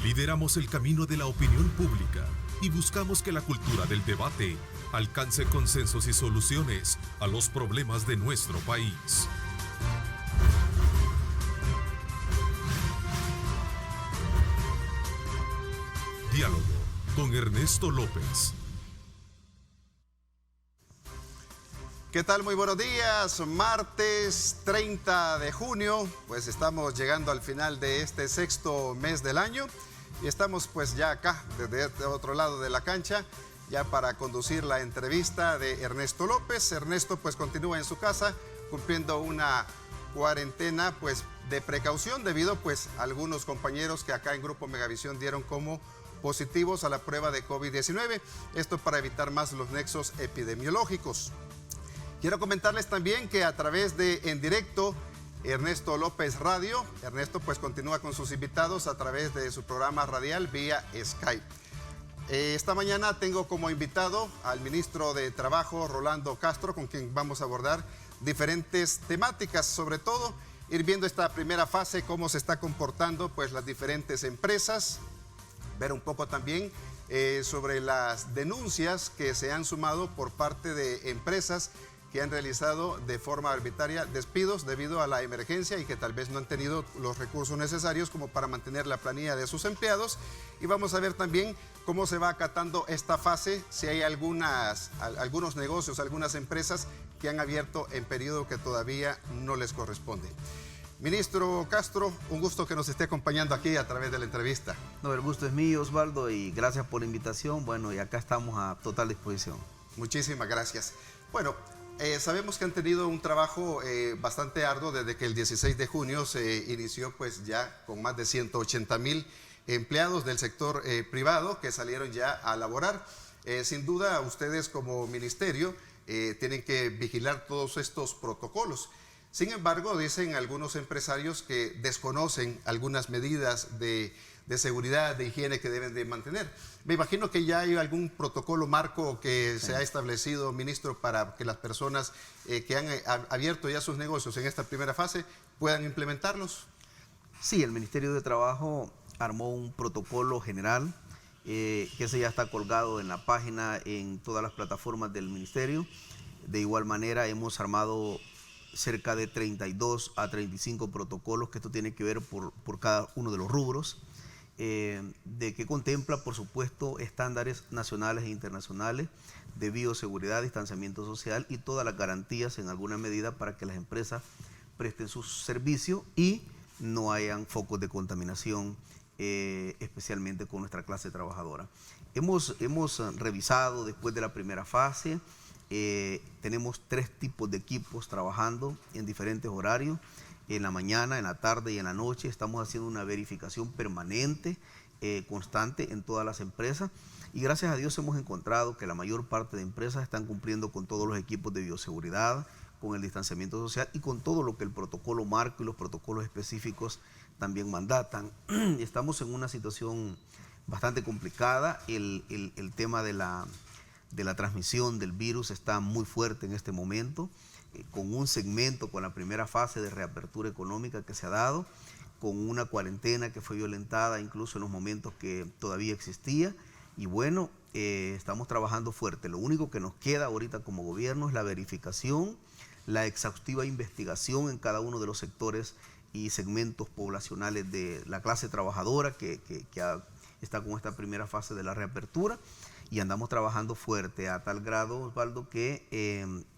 Lideramos el camino de la opinión pública y buscamos que la cultura del debate alcance consensos y soluciones a los problemas de nuestro país. Diálogo con Ernesto López. ¿Qué tal? Muy buenos días. Martes 30 de junio, pues estamos llegando al final de este sexto mes del año y estamos pues ya acá, desde este otro lado de la cancha, ya para conducir la entrevista de Ernesto López. Ernesto pues continúa en su casa cumpliendo una cuarentena pues de precaución debido pues a algunos compañeros que acá en Grupo Megavisión dieron como positivos a la prueba de COVID-19. Esto para evitar más los nexos epidemiológicos. Quiero comentarles también que a través de En Directo, Ernesto López Radio, Ernesto pues continúa con sus invitados a través de su programa radial vía Skype. Esta mañana tengo como invitado al ministro de Trabajo, Rolando Castro, con quien vamos a abordar diferentes temáticas, sobre todo ir viendo esta primera fase, cómo se está comportando pues las diferentes empresas, ver un poco también sobre las denuncias que se han sumado por parte de empresas que han realizado de forma arbitraria despidos debido a la emergencia y que tal vez no han tenido los recursos necesarios como para mantener la planilla de sus empleados. Y vamos a ver también cómo se va acatando esta fase, si hay algunos negocios, algunas empresas que han abierto en periodo que todavía no les corresponde. Ministro Castro, un gusto que nos esté acompañando aquí a través de la entrevista. No, el gusto es mío, Osvaldo, y gracias por la invitación. Bueno, y acá estamos a total disposición. Muchísimas gracias. Bueno, sabemos que han tenido un trabajo bastante arduo desde que el 16 de junio se inició pues ya con más de 180,000 empleados del sector privado que salieron ya a laborar. Sin duda, ustedes como ministerio tienen que vigilar todos estos protocolos. Sin embargo, dicen algunos empresarios que desconocen algunas medidas de seguridad, de higiene que deben de mantener. Me imagino que ya hay algún protocolo marco que se ha establecido, ministro, para que las personas que han abierto ya sus negocios en esta primera fase puedan implementarlos. Sí, el Ministerio de Trabajo armó un protocolo general que ese ya está colgado en la página, en todas las plataformas del ministerio. De igual manera hemos armado cerca de 32 a 35 protocolos, que esto tiene que ver por cada uno de los rubros, de que contempla, por supuesto, estándares nacionales e internacionales de bioseguridad, distanciamiento social y todas las garantías en alguna medida para que las empresas presten su servicio y no hayan focos de contaminación, especialmente con nuestra clase trabajadora. Hemos revisado después de la primera fase. Tenemos 3 tipos de equipos trabajando en diferentes horarios, en la mañana, en la tarde y en la noche. Estamos haciendo una verificación permanente, constante en todas las empresas, y gracias a Dios hemos encontrado que la mayor parte de empresas están cumpliendo con todos los equipos de bioseguridad, con el distanciamiento social y con todo lo que el protocolo marco y los protocolos específicos también mandatan. Estamos en una situación bastante complicada. El tema de la transmisión del virus está muy fuerte en este momento, con un segmento, con la primera fase de reapertura económica que se ha dado, con una cuarentena que fue violentada incluso en los momentos que todavía existía. Y bueno, estamos trabajando fuerte. Lo único que nos queda ahorita como gobierno es la verificación, la exhaustiva investigación en cada uno de los sectores y segmentos poblacionales de la clase trabajadora que está con esta primera fase de la reapertura. Y andamos trabajando fuerte a tal grado, Osvaldo, que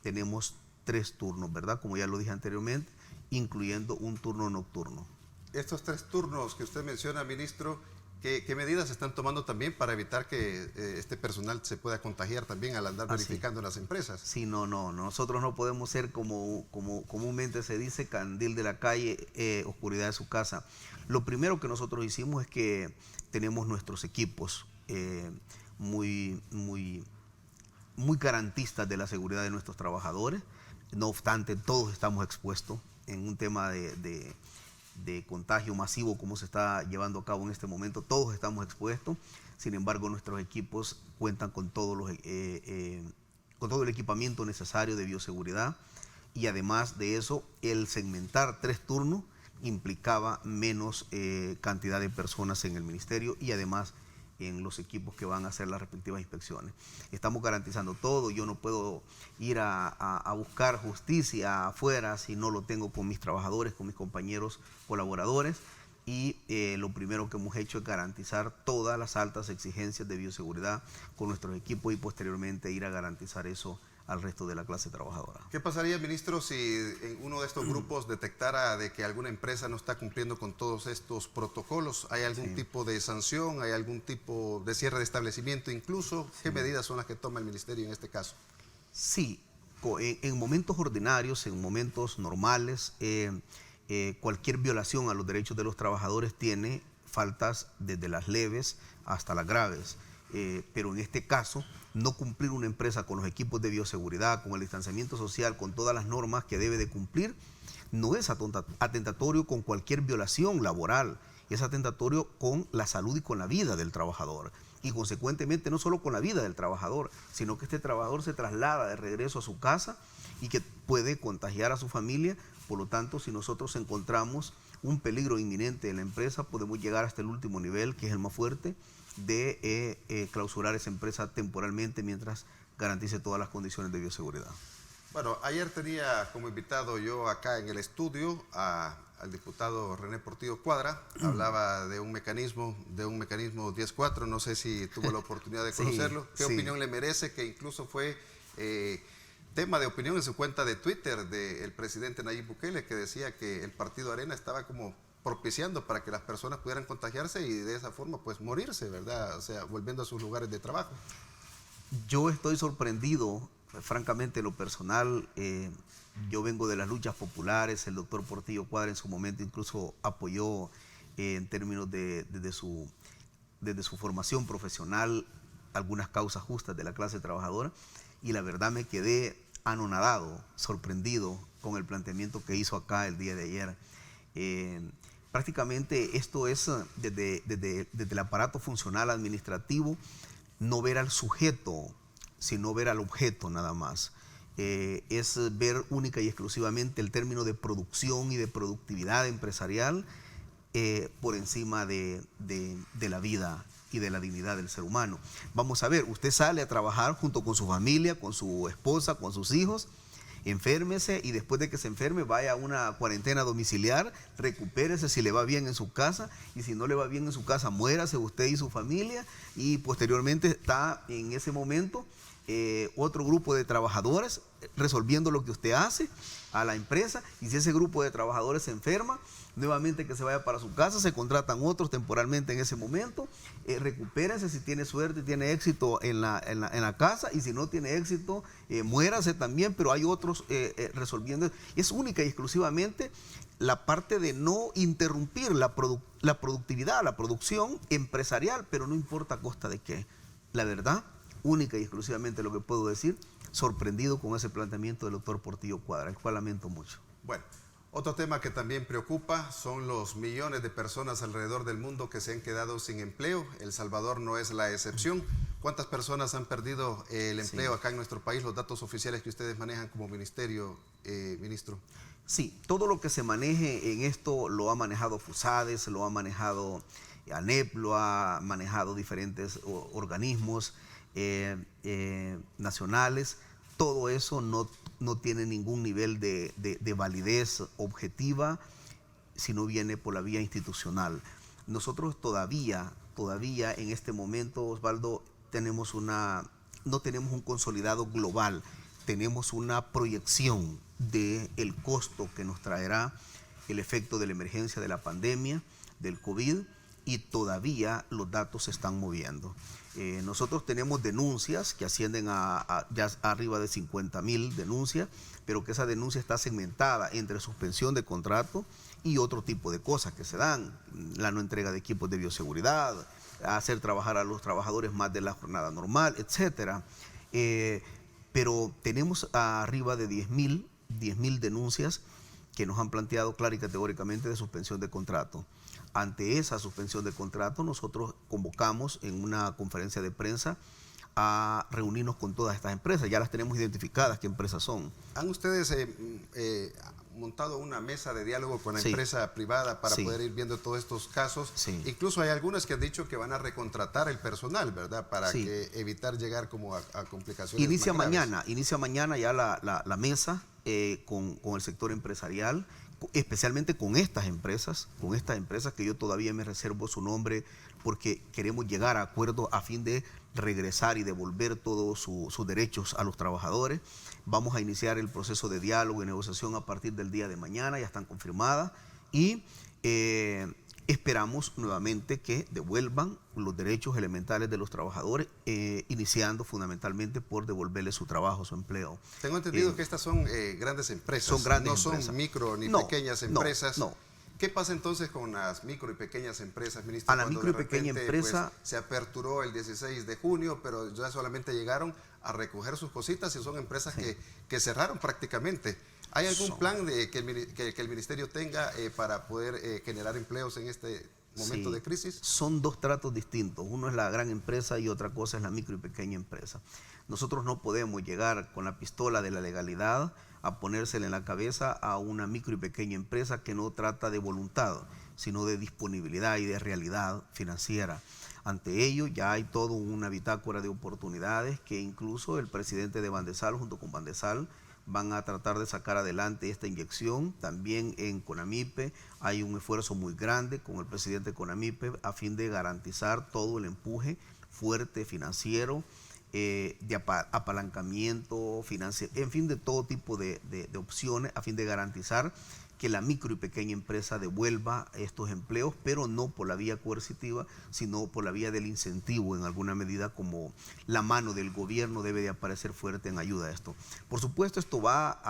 tenemos 3 turnos, ¿verdad? Como ya lo dije anteriormente, incluyendo un turno nocturno. Estos 3 turnos que usted menciona, ministro, ¿qué medidas se están tomando también para evitar que este personal se pueda contagiar también al andar verificando en las empresas? Sí, no, nosotros no podemos ser como comúnmente se dice, candil de la calle, oscuridad de su casa. Lo primero que nosotros hicimos es que tenemos nuestros equipos muy garantistas de la seguridad de nuestros trabajadores. No obstante, todos estamos expuestos en un tema de contagio masivo como se está llevando a cabo en este momento. Todos estamos expuestos. Sin embargo, nuestros equipos cuentan con todo el equipamiento necesario de bioseguridad, y además de eso, el segmentar 3 turnos implicaba menos cantidad de personas en el ministerio y además en los equipos que van a hacer las respectivas inspecciones. Estamos garantizando todo. Yo no puedo ir a buscar justicia afuera si no lo tengo con mis trabajadores, con mis compañeros colaboradores. Y lo primero que hemos hecho es garantizar todas las altas exigencias de bioseguridad con nuestros equipos y posteriormente ir a garantizar eso al resto de la clase trabajadora. ¿Qué pasaría, ministro, si en uno de estos grupos detectara de que alguna empresa no está cumpliendo con todos estos protocolos? ¿Hay algún tipo de sanción? ¿Hay algún tipo de cierre de establecimiento incluso? ¿Qué medidas son las que toma el ministerio en este caso? Sí, en momentos ordinarios, en momentos normales, cualquier violación a los derechos de los trabajadores tiene faltas desde las leves hasta las graves. Pero en este caso, no cumplir una empresa con los equipos de bioseguridad, con el distanciamiento social, con todas las normas que debe de cumplir, no es atentatorio con cualquier violación laboral, es atentatorio con la salud y con la vida del trabajador. Y consecuentemente no solo con la vida del trabajador, sino que este trabajador se traslada de regreso a su casa y que puede contagiar a su familia. Por lo tanto, si nosotros encontramos un peligro inminente en la empresa, podemos llegar hasta el último nivel, que es el más fuerte, de clausurar esa empresa temporalmente mientras garantice todas las condiciones de bioseguridad. Bueno, ayer tenía como invitado yo acá en el estudio al diputado René Portillo Cuadra. Hablaba de un mecanismo 10-4, no sé si tuvo la oportunidad de conocerlo. ¿Qué opinión le merece? Que incluso fue tema de opinión en su cuenta de Twitter del presidente Nayib Bukele, que decía que el partido Arena estaba como propiciando para que las personas pudieran contagiarse y de esa forma pues morirse, ¿verdad? O sea, volviendo a sus lugares de trabajo. Yo estoy sorprendido, francamente, en lo personal. Yo vengo de las luchas populares. El doctor Portillo Cuadra en su momento incluso apoyó en términos desde su formación profesional algunas causas justas de la clase trabajadora, y la verdad me quedé anonadado, sorprendido con el planteamiento que hizo acá el día de ayer. Prácticamente esto es desde el aparato funcional administrativo, no ver al sujeto, sino ver al objeto nada más. Es ver única y exclusivamente el término de producción y de productividad empresarial por encima de la vida y de la dignidad del ser humano. Vamos a ver, usted sale a trabajar junto con su familia, con su esposa, con sus hijos, enférmese y después de que se enferme vaya a una cuarentena domiciliar, recupérese si le va bien en su casa, y si no le va bien en su casa, muérase usted y su familia, y posteriormente está en ese momento otro grupo de trabajadores resolviendo lo que usted hace a la empresa, y si ese grupo de trabajadores se enferma, nuevamente que se vaya para su casa, se contratan otros temporalmente en ese momento, recupérense si tiene suerte, tiene éxito en la casa, y si no tiene éxito, muérase también, pero hay otros resolviendo. Es única y exclusivamente la parte de no interrumpir la productividad, la producción empresarial, pero no importa a costa de qué. La verdad, única y exclusivamente lo que puedo decir, sorprendido con ese planteamiento del doctor Portillo Cuadra, el cual lamento mucho. Bueno, otro tema que también preocupa son los millones de personas alrededor del mundo que se han quedado sin empleo. El Salvador no es la excepción. ¿Cuántas personas han perdido el empleo acá en nuestro país? Los datos oficiales que ustedes manejan como ministerio, ministro. Sí, todo lo que se maneje en esto lo ha manejado FUSADES, lo ha manejado ANEP, lo ha manejado diferentes organismos nacionales. Todo eso no tiene ningún nivel de validez objetiva si no viene por la vía institucional. Nosotros todavía en este momento, Osvaldo, no tenemos un consolidado global, tenemos una proyección del costo que nos traerá el efecto de la emergencia de la pandemia, del COVID, y todavía los datos se están moviendo. Nosotros tenemos denuncias que ascienden a ya arriba de 50.000 denuncias, pero que esa denuncia está segmentada entre suspensión de contrato y otro tipo de cosas que se dan, la no entrega de equipos de bioseguridad, hacer trabajar a los trabajadores más de la jornada normal, etcétera. Pero tenemos arriba de 10.000 denuncias que nos han planteado clara y categóricamente de suspensión de contrato. Ante esa suspensión de contrato, nosotros convocamos en una conferencia de prensa a reunirnos con todas estas empresas. Ya las tenemos identificadas qué empresas son. ¿Han ustedes montado una mesa de diálogo con la Sí. empresa privada para Sí. poder ir viendo todos estos casos. Sí. Incluso hay algunas que han dicho que van a recontratar el personal, ¿verdad? Para Sí. que evitar llegar como a complicaciones Inicia más graves. mañana ya la mesa con el sector empresarial, especialmente con estas empresas que yo todavía me reservo su nombre porque queremos llegar a acuerdo a fin de regresar y devolver todos sus derechos a los trabajadores. Vamos a iniciar el proceso de diálogo y negociación a partir del día de mañana, ya están confirmadas y esperamos nuevamente que devuelvan los derechos elementales de los trabajadores, iniciando fundamentalmente por devolverles su trabajo, su empleo. Tengo entendido que estas son grandes empresas. Son grandes no empresas. son micro ni No, pequeñas no, empresas. no. ¿Qué pasa entonces con las micro y pequeñas empresas, ministro? A la cuando micro y de pequeña repente, empresa- pues, se aperturó el 16 de junio, pero ya solamente llegaron a recoger sus cositas y son empresas que cerraron prácticamente. ¿Hay algún plan que el ministerio tenga para poder generar empleos en este momento Sí, de crisis? son dos tratos distintos. Uno es la gran empresa y otra cosa es la micro y pequeña empresa. Nosotros no podemos llegar con la pistola de la legalidad a ponérsela en la cabeza a una micro y pequeña empresa que no trata de voluntad, sino de disponibilidad y de realidad financiera. Ante ello ya hay toda una bitácora de oportunidades que incluso el presidente de Bandesal junto con Bandesal van a tratar de sacar adelante esta inyección. También en CONAMIPE hay un esfuerzo muy grande con el presidente de CONAMIPE a fin de garantizar todo el empuje fuerte financiero, de apalancamiento financiero, en fin, de todo tipo de opciones a fin de garantizar que la micro y pequeña empresa devuelva estos empleos, pero no por la vía coercitiva, sino por la vía del incentivo en alguna medida, como la mano del gobierno debe de aparecer fuerte en ayuda a esto. Por supuesto, esto va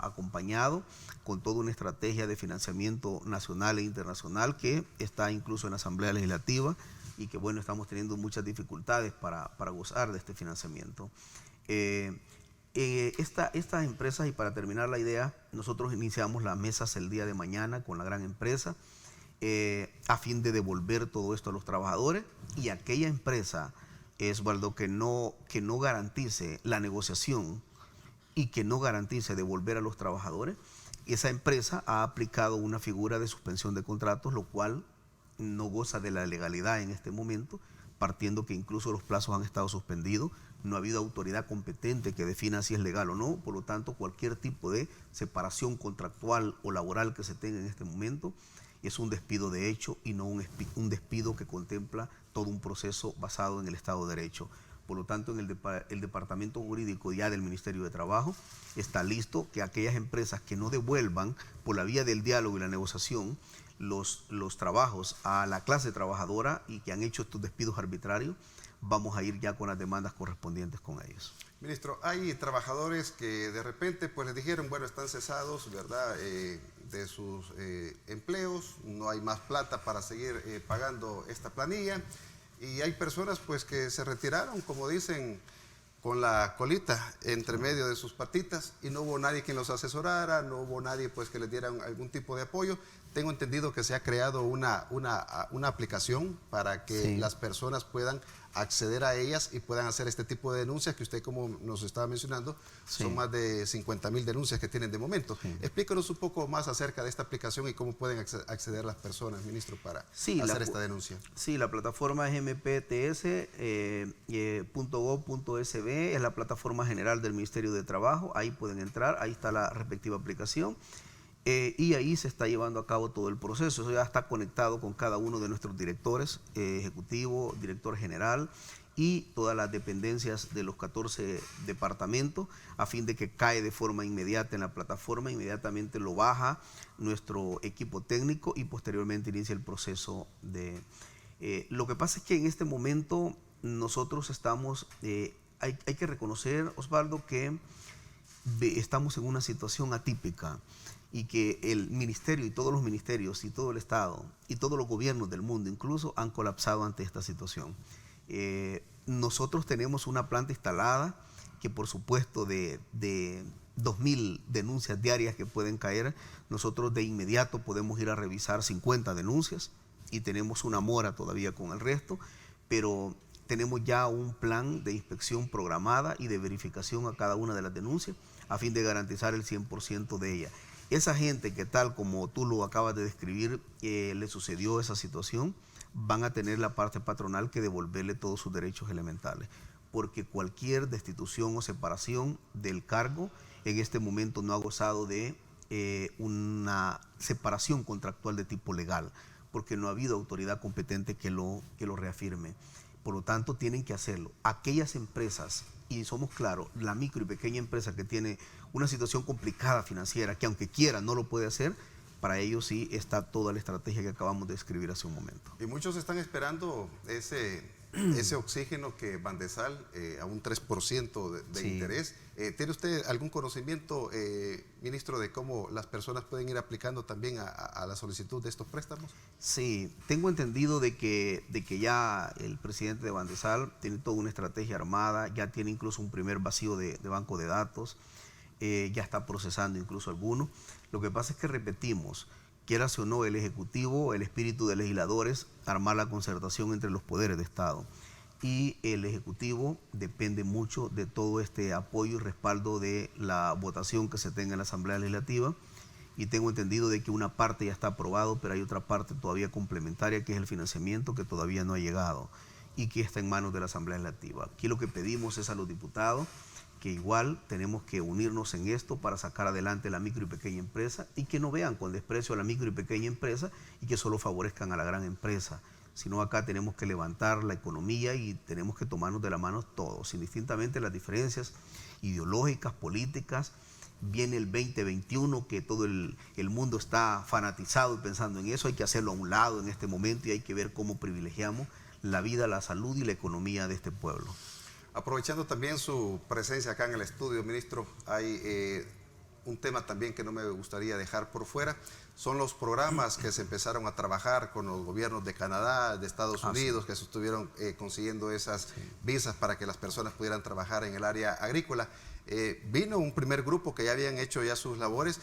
acompañado con toda una estrategia de financiamiento nacional e internacional que está incluso en la Asamblea Legislativa y que, bueno, estamos teniendo muchas dificultades para gozar de este financiamiento. Estas empresas, y para terminar la idea, nosotros iniciamos las mesas el día de mañana con la gran empresa a fin de devolver todo esto a los trabajadores, y aquella empresa, Osvaldo, que no garantice la negociación y que no garantice devolver a los trabajadores, esa empresa ha aplicado una figura de suspensión de contratos, lo cual no goza de la legalidad en este momento, partiendo que incluso los plazos han estado suspendidos, no ha habido autoridad competente que defina si es legal o no, por lo tanto cualquier tipo de separación contractual o laboral que se tenga en este momento es un despido de hecho y no un despido que contempla todo un proceso basado en el Estado de Derecho. Por lo tanto, en el Departamento Jurídico ya del Ministerio de Trabajo está listo que aquellas empresas que no devuelvan por la vía del diálogo y la negociación los trabajos a la clase trabajadora y que han hecho estos despidos arbitrarios, vamos a ir ya con las demandas correspondientes con ellos. Ministro, hay trabajadores que de repente pues les dijeron, bueno, están cesados, ¿verdad?, de sus empleos, no hay más plata para seguir pagando esta planilla, y hay personas pues que se retiraron, como dicen, con la colita entre medio de sus patitas y no hubo nadie quien los asesorara, no hubo nadie pues que les diera algún tipo de apoyo. Tengo entendido que se ha creado una aplicación para que Sí. las personas puedan acceder a ellas y puedan hacer este tipo de denuncias que usted, como nos estaba mencionando, Sí. son más de 50,000 denuncias que tienen de momento. Sí. Explícanos un poco más acerca de esta aplicación y cómo pueden acceder las personas, ministro, para Sí, hacer esta denuncia. Sí, la plataforma es mpts.gov.sb, es la plataforma general del Ministerio de Trabajo, ahí pueden entrar, ahí está la respectiva aplicación. Y ahí se está llevando a cabo todo el proceso. Eso ya está conectado con cada uno de nuestros directores, ejecutivo, director general y todas las dependencias de los 14 departamentos, a fin de que cae de forma inmediata en la plataforma, inmediatamente lo baja nuestro equipo técnico y posteriormente inicia el proceso de... lo que pasa es que en este momento nosotros estamos, hay que reconocer, Osvaldo, que estamos en una situación atípica, y que el ministerio y todos los ministerios y todo el Estado y todos los gobiernos del mundo incluso han colapsado ante esta situación. Nosotros tenemos una planta instalada que, por supuesto, de 2.000 denuncias diarias que pueden caer, nosotros de inmediato podemos ir a revisar 50 denuncias y tenemos una mora todavía con el resto, pero tenemos ya un plan de inspección programada y de verificación a cada una de las denuncias a fin de garantizar el 100% de ellas. esa gente que tal como tú lo acabas de describir, le sucedió esa situación, van a tener la parte patronal que devolverle todos sus derechos elementales, porque cualquier destitución o separación del cargo en este momento no ha gozado de una separación contractual de tipo legal, porque no ha habido autoridad competente que lo reafirme. Por lo tanto, tienen que hacerlo. Aquellas empresas, y somos claros, la micro y pequeña empresa que tiene una situación complicada financiera, que aunque quiera no lo puede hacer, para ellos sí está toda la estrategia que acabamos de describir hace un momento. Y muchos están esperando ese oxígeno que Bandesal, a un 3% de interés. ¿Tiene usted algún conocimiento, ministro, de cómo las personas pueden ir aplicando también a la solicitud de estos préstamos? Sí, tengo entendido de que ya el presidente de Bandesal tiene toda una estrategia armada, ya tiene incluso un primer vacío de banco de datos, ya está procesando incluso algunos. Lo que pasa es que repetimos, quieras o no el Ejecutivo, el espíritu de legisladores, armar la concertación entre los poderes de Estado. Y el Ejecutivo depende mucho de todo este apoyo y respaldo de la votación que se tenga en la Asamblea Legislativa. Y tengo entendido de que una parte ya está aprobado, pero hay otra parte todavía complementaria, que es el financiamiento, que todavía no ha llegado y que está en manos de la Asamblea Legislativa. Aquí lo que pedimos es a los diputados que igual tenemos que unirnos en esto para sacar adelante la micro y pequeña empresa y que no vean con desprecio a la micro y pequeña empresa y que solo favorezcan a la gran empresa, sino acá tenemos que levantar la economía y tenemos que tomarnos de la mano todos, indistintamente las diferencias ideológicas, políticas. Viene el 2021 que todo el mundo está fanatizado y pensando en eso, hay que hacerlo a un lado en este momento y hay que ver cómo privilegiamos la vida, la salud y la economía de este pueblo. Aprovechando también su presencia acá en el estudio, ministro, hay un tema también que no me gustaría dejar por fuera, son los programas que se empezaron a trabajar con los gobiernos de Canadá, de Estados Unidos, que se estuvieron consiguiendo esas visas para que las personas pudieran trabajar en el área agrícola. Vino un primer grupo que ya habían hecho ya sus labores.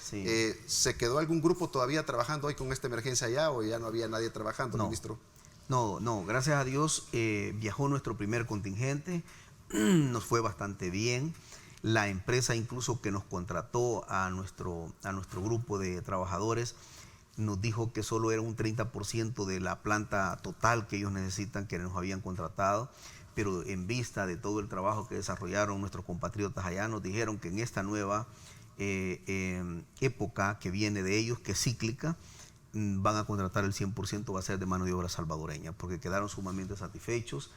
¿Se quedó algún grupo todavía trabajando hoy con esta emergencia allá o ya no había nadie trabajando, ministro? No, gracias a Dios viajó nuestro primer contingente. Nos fue bastante bien. La empresa incluso que nos contrató a nuestro grupo de trabajadores nos dijo que solo era un 30% de la planta total que ellos necesitan, que nos habían contratado, pero en vista de todo el trabajo que desarrollaron nuestros compatriotas allá, nos dijeron que en esta nueva época que viene de ellos, que es cíclica, van a contratar el 100%, va a ser de mano de obra salvadoreña, porque quedaron sumamente satisfechos.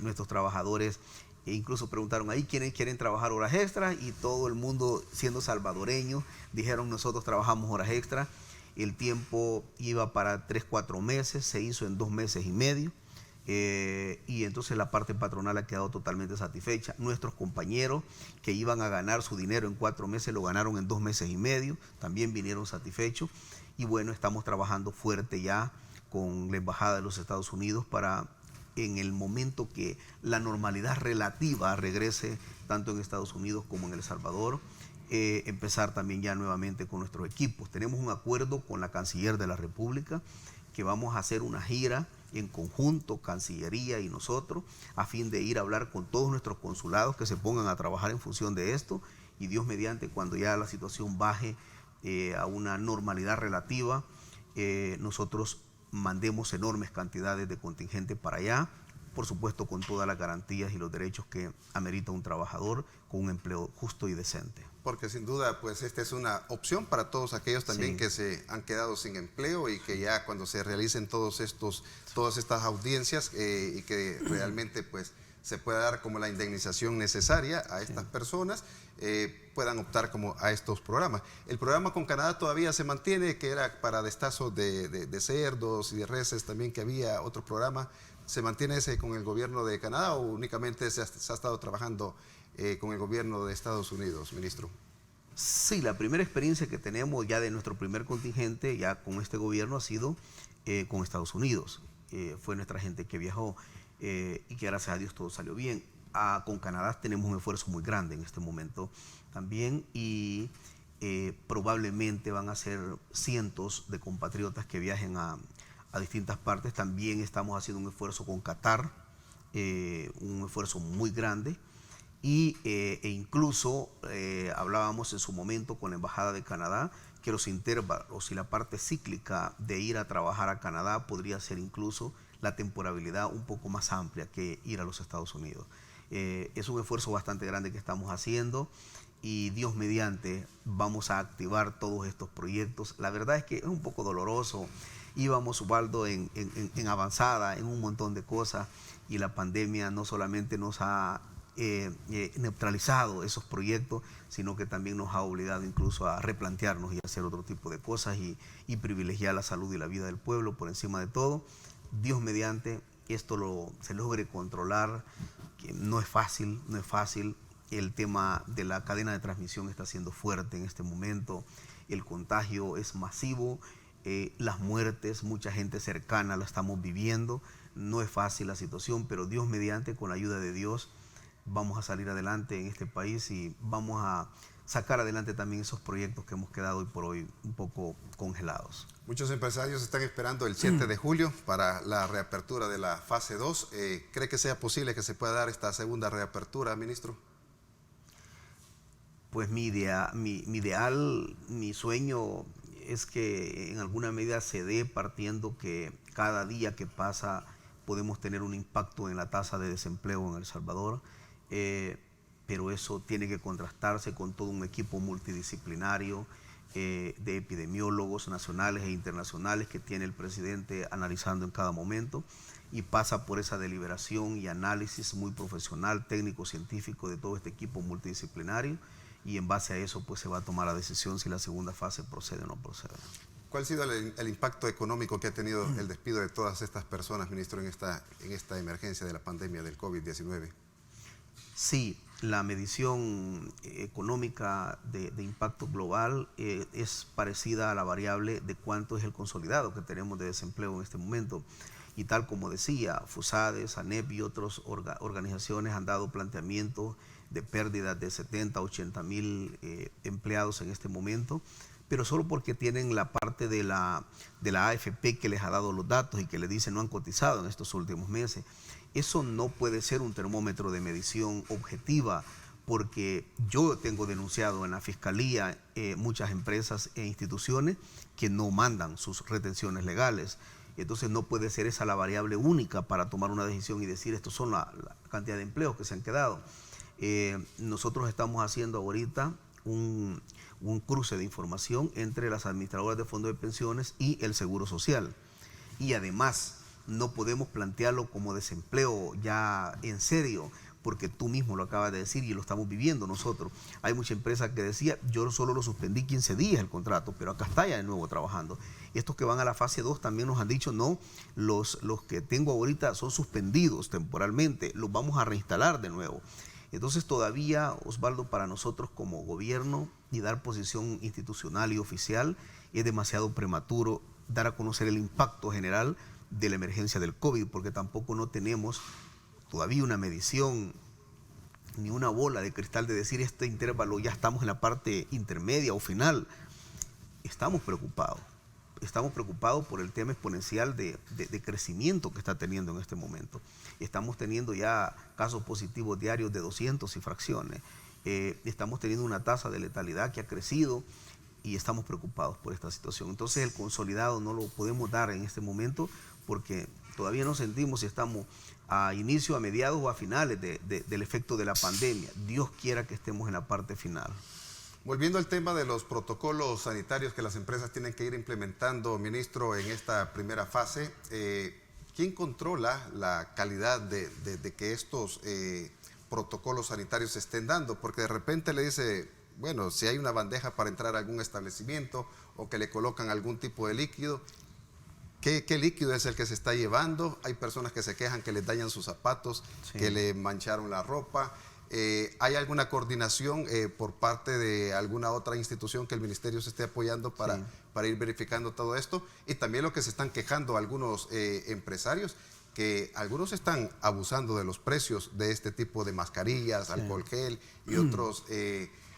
Nuestros trabajadores incluso preguntaron ahí quiénes quieren trabajar horas extras y todo el mundo, siendo salvadoreño, dijeron nosotros trabajamos horas extras. El tiempo iba para 3-4 meses, se hizo en 2 meses y medio. Y entonces la parte patronal ha quedado totalmente satisfecha. Nuestros compañeros que iban a ganar su dinero en 4 meses lo ganaron en 2 meses y medio, también vinieron satisfechos. Y bueno, estamos trabajando fuerte ya con la Embajada de los Estados Unidos para, en el momento que la normalidad relativa regrese tanto en Estados Unidos como en El Salvador, empezar también ya nuevamente con nuestros equipos. Tenemos un acuerdo con la Canciller de la República que vamos a hacer una gira en conjunto, Cancillería y nosotros, a fin de ir a hablar con todos nuestros consulados que se pongan a trabajar en función de esto, y Dios mediante, cuando ya la situación baje a una normalidad relativa, nosotros mandemos enormes cantidades de contingente para allá, por supuesto con todas las garantías y los derechos que amerita un trabajador con un empleo justo y decente. Porque sin duda, pues esta es una opción para todos aquellos también que se han quedado sin empleo y que ya cuando se realicen todas estas audiencias y que realmente pues se pueda dar como la indemnización necesaria a estas personas, puedan optar como a estos programas. El programa con Canadá todavía se mantiene, que era para destazos de cerdos y de reses también, que había otro programa. ¿Se mantiene ese con el gobierno de Canadá o únicamente se ha estado trabajando con el gobierno de Estados Unidos, ministro? Sí, la primera experiencia que tenemos ya de nuestro primer contingente, ya con este gobierno, ha sido con Estados Unidos. Fue nuestra gente que viajó y que gracias a Dios todo salió bien. Con Canadá tenemos un esfuerzo muy grande en este momento también y probablemente van a ser cientos de compatriotas que viajen a distintas partes. También estamos haciendo un esfuerzo con Qatar, un esfuerzo muy grande. e incluso hablábamos en su momento con la Embajada de Canadá que los intervalos y la parte cíclica de ir a trabajar a Canadá podría ser incluso la temporalidad un poco más amplia que ir a los Estados Unidos. Es un esfuerzo bastante grande que estamos haciendo y Dios mediante vamos a activar todos estos proyectos. La verdad es que es un poco doloroso. Íbamos, Ubaldo, en avanzada en un montón de cosas y la pandemia no solamente nos ha neutralizado esos proyectos, sino que también nos ha obligado incluso a replantearnos y hacer otro tipo de cosas y privilegiar la salud y la vida del pueblo por encima de todo. Dios mediante esto se logre controlar, que no es fácil, no es fácil. El tema de la cadena de transmisión está siendo fuerte en este momento, el contagio es masivo, las muertes, mucha gente cercana la estamos viviendo, no es fácil la situación, pero Dios mediante, con la ayuda de Dios, vamos a salir adelante en este país y vamos a sacar adelante también esos proyectos que hemos quedado hoy por hoy un poco congelados. Muchos empresarios están esperando el 7 de julio para la reapertura de la fase 2. ¿Cree que sea posible que se pueda dar esta segunda reapertura, ministro? Pues mi ideal, mi sueño es que en alguna medida se dé partiendo que cada día que pasa podemos tener un impacto en la tasa de desempleo en El Salvador, pero eso tiene que contrastarse con todo un equipo multidisciplinario de epidemiólogos nacionales e internacionales que tiene el presidente analizando en cada momento y pasa por esa deliberación y análisis muy profesional, técnico, científico de todo este equipo multidisciplinario y en base a eso pues se va a tomar la decisión si la segunda fase procede o no procede. ¿Cuál ha sido el impacto económico que ha tenido el despido de todas estas personas, ministro, en esta emergencia de la pandemia del COVID-19? Sí, la medición económica de impacto global es parecida a la variable de cuánto es el consolidado que tenemos de desempleo en este momento. Y tal como decía, FUSADES, ANEP y otras organizaciones han dado planteamientos de pérdidas de 70, 80 mil empleados en este momento, pero solo porque tienen la parte de la AFP que les ha dado los datos y que les dice no han cotizado en estos últimos meses. Eso no puede ser un termómetro de medición objetiva, porque yo tengo denunciado en la Fiscalía muchas empresas e instituciones que no mandan sus retenciones legales. Entonces no puede ser esa la variable única para tomar una decisión y decir estos son la cantidad de empleos que se han quedado. Nosotros estamos haciendo ahorita un cruce de información entre las administradoras de fondos de pensiones y el Seguro Social. Y además no podemos plantearlo como desempleo ya en serio, porque tú mismo lo acabas de decir y lo estamos viviendo nosotros. Hay mucha empresa que decía, yo solo lo suspendí 15 días el contrato, pero acá está ya de nuevo trabajando. Estos que van a la fase 2 también nos han dicho, no, los que tengo ahorita son suspendidos temporalmente, los vamos a reinstalar de nuevo. Entonces todavía, Osvaldo, para nosotros como gobierno y dar posición institucional y oficial, es demasiado prematuro dar a conocer el impacto general de la emergencia del COVID, porque tampoco no tenemos todavía una medición ni una bola de cristal de decir este intervalo ya estamos en la parte intermedia o final. Estamos preocupados por el tema exponencial de crecimiento que está teniendo en este momento. Estamos teniendo ya casos positivos diarios de 200 y fracciones. Estamos teniendo una tasa de letalidad que ha crecido y estamos preocupados por esta situación. Entonces el consolidado no lo podemos dar en este momento porque todavía no sentimos si estamos a inicio, a mediados o a finales del efecto de la pandemia. Dios quiera que estemos en la parte final. Volviendo al tema de los protocolos sanitarios que las empresas tienen que ir implementando, ministro, en esta primera fase, ¿quién controla la calidad de que estos protocolos sanitarios se estén dando? Porque de repente le dice, bueno, si hay una bandeja para entrar a algún establecimiento o que le colocan algún tipo de líquido, ¿qué líquido es el que se está llevando? Hay personas que se quejan que les dañan sus zapatos, sí, que le mancharon la ropa. ¿Hay alguna coordinación por parte de alguna otra institución que el ministerio se esté apoyando para ir verificando todo esto? Y también lo que se están quejando algunos empresarios, que algunos están abusando de los precios de este tipo de mascarillas, alcohol gel y otros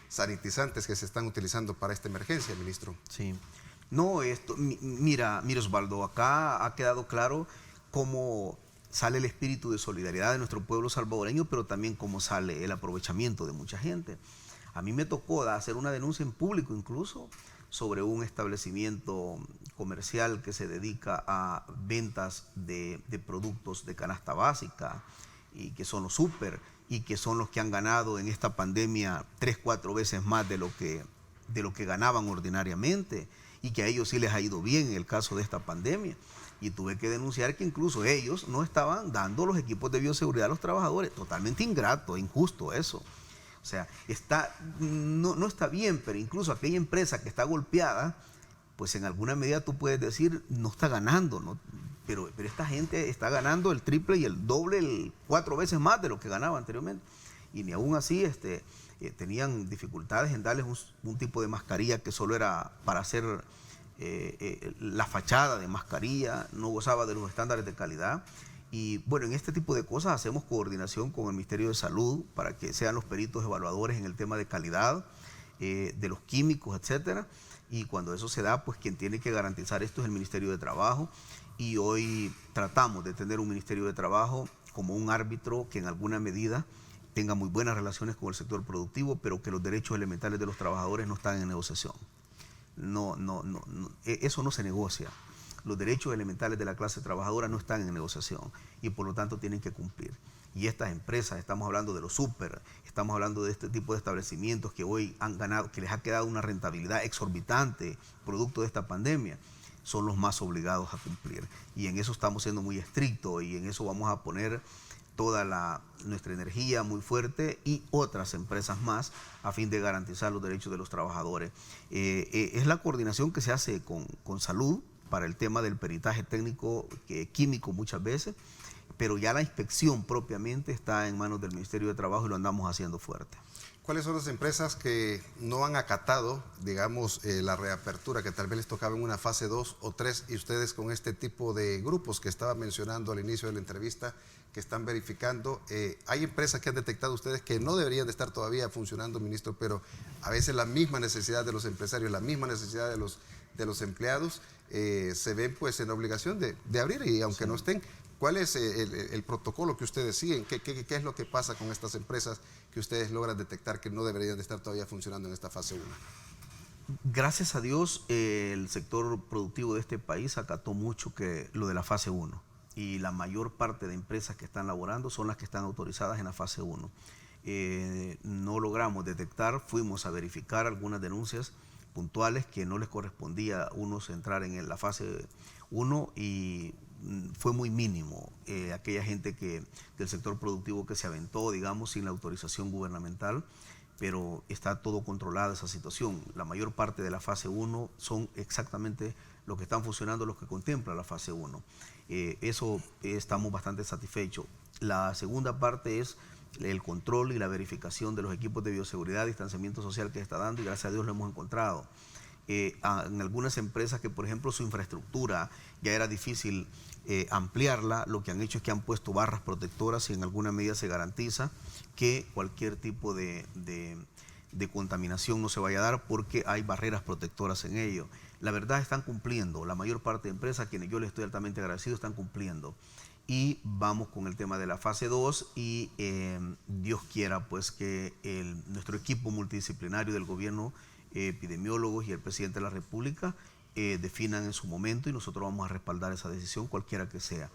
sanitizantes que se están utilizando para esta emergencia, ministro. Sí. No, mira Osvaldo, acá ha quedado claro cómo sale el espíritu de solidaridad de nuestro pueblo salvadoreño, pero también cómo sale el aprovechamiento de mucha gente. A mí me tocó hacer una denuncia en público incluso sobre un establecimiento comercial que se dedica a ventas de productos de canasta básica y que son los súper y que son los que han ganado en esta pandemia 3-4 veces más de lo que ganaban ordinariamente y que a ellos sí les ha ido bien en el caso de esta pandemia. Y tuve que denunciar que incluso ellos no estaban dando los equipos de bioseguridad a los trabajadores. Totalmente ingrato, injusto eso. O sea, no está bien, pero incluso aquella empresa que está golpeada, pues en alguna medida tú puedes decir, no está ganando, ¿no? Pero esta gente está ganando el triple y el doble, 4 veces más de lo que ganaba anteriormente. Y ni aún así tenían dificultades en darles un tipo de mascarilla que solo era para hacer la fachada de mascarilla, no gozaba de los estándares de calidad. Y bueno, en este tipo de cosas hacemos coordinación con el Ministerio de Salud para que sean los peritos evaluadores en el tema de calidad, de los químicos, etcétera. Y cuando eso se da, pues quien tiene que garantizar esto es el Ministerio de Trabajo. Y hoy tratamos de tener un Ministerio de Trabajo como un árbitro que en alguna medida tenga muy buenas relaciones con el sector productivo, pero que los derechos elementales de los trabajadores no están en negociación. Eso no se negocia. Los derechos elementales de la clase trabajadora no están en negociación y por lo tanto tienen que cumplir. Y estas empresas, estamos hablando de los súper, estamos hablando de este tipo de establecimientos que hoy han ganado, que les ha quedado una rentabilidad exorbitante producto de esta pandemia, son los más obligados a cumplir. Y en eso estamos siendo muy estrictos y en eso vamos a poner toda nuestra energía muy fuerte y otras empresas más a fin de garantizar los derechos de los trabajadores. Es la coordinación que se hace con salud para el tema del peritaje técnico químico muchas veces, pero ya la inspección propiamente está en manos del Ministerio de Trabajo y lo andamos haciendo fuerte. ¿Cuáles son las empresas que no han acatado, digamos, la reapertura, que tal vez les tocaba en una fase 2 o 3 y ustedes con este tipo de grupos que estaba mencionando al inicio de la entrevista, que están verificando? Hay empresas que han detectado ustedes que no deberían de estar todavía funcionando, ministro, pero a veces la misma necesidad de los empresarios, la misma necesidad de los empleados, se ven pues en obligación de abrir y aunque no estén. ¿Cuál es el protocolo que ustedes siguen? ¿Qué es lo que pasa con estas empresas que ustedes logran detectar que no deberían de estar todavía funcionando en esta fase 1? Gracias a Dios, el sector productivo de este país acató mucho lo de la fase 1 y la mayor parte de empresas que están laborando son las que están autorizadas en la fase 1. No logramos detectar, fuimos a verificar algunas denuncias puntuales que no les correspondía a unos entrar en la fase 1 y fue muy mínimo aquella gente del sector productivo que se aventó, digamos, sin la autorización gubernamental, pero está todo controlada esa situación. La mayor parte de la fase 1 son exactamente los que están funcionando, los que contempla la fase 1. Eso estamos bastante satisfechos. La segunda parte es el control y la verificación de los equipos de bioseguridad, distanciamiento social que está dando y gracias a Dios lo hemos encontrado. En algunas empresas que, por ejemplo, su infraestructura ya era difícil ampliarla, lo que han hecho es que han puesto barras protectoras y en alguna medida se garantiza que cualquier tipo de contaminación no se vaya a dar porque hay barreras protectoras en ello. La verdad están cumpliendo, la mayor parte de empresas a quienes yo les estoy altamente agradecido están cumpliendo. Y vamos con el tema de la fase 2 y Dios quiera pues que nuestro equipo multidisciplinario del gobierno, epidemiólogos y el presidente de la República definan en su momento y nosotros vamos a respaldar esa decisión cualquiera que sea.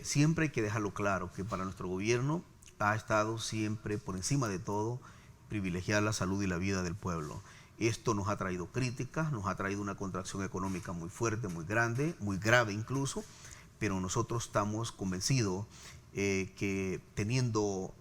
Siempre hay que dejarlo claro que para nuestro gobierno ha estado siempre por encima de todo privilegiar la salud y la vida del pueblo. Esto nos ha traído críticas, nos ha traído una contracción económica muy fuerte, muy grande, muy grave incluso, pero nosotros estamos convencidos que teniendo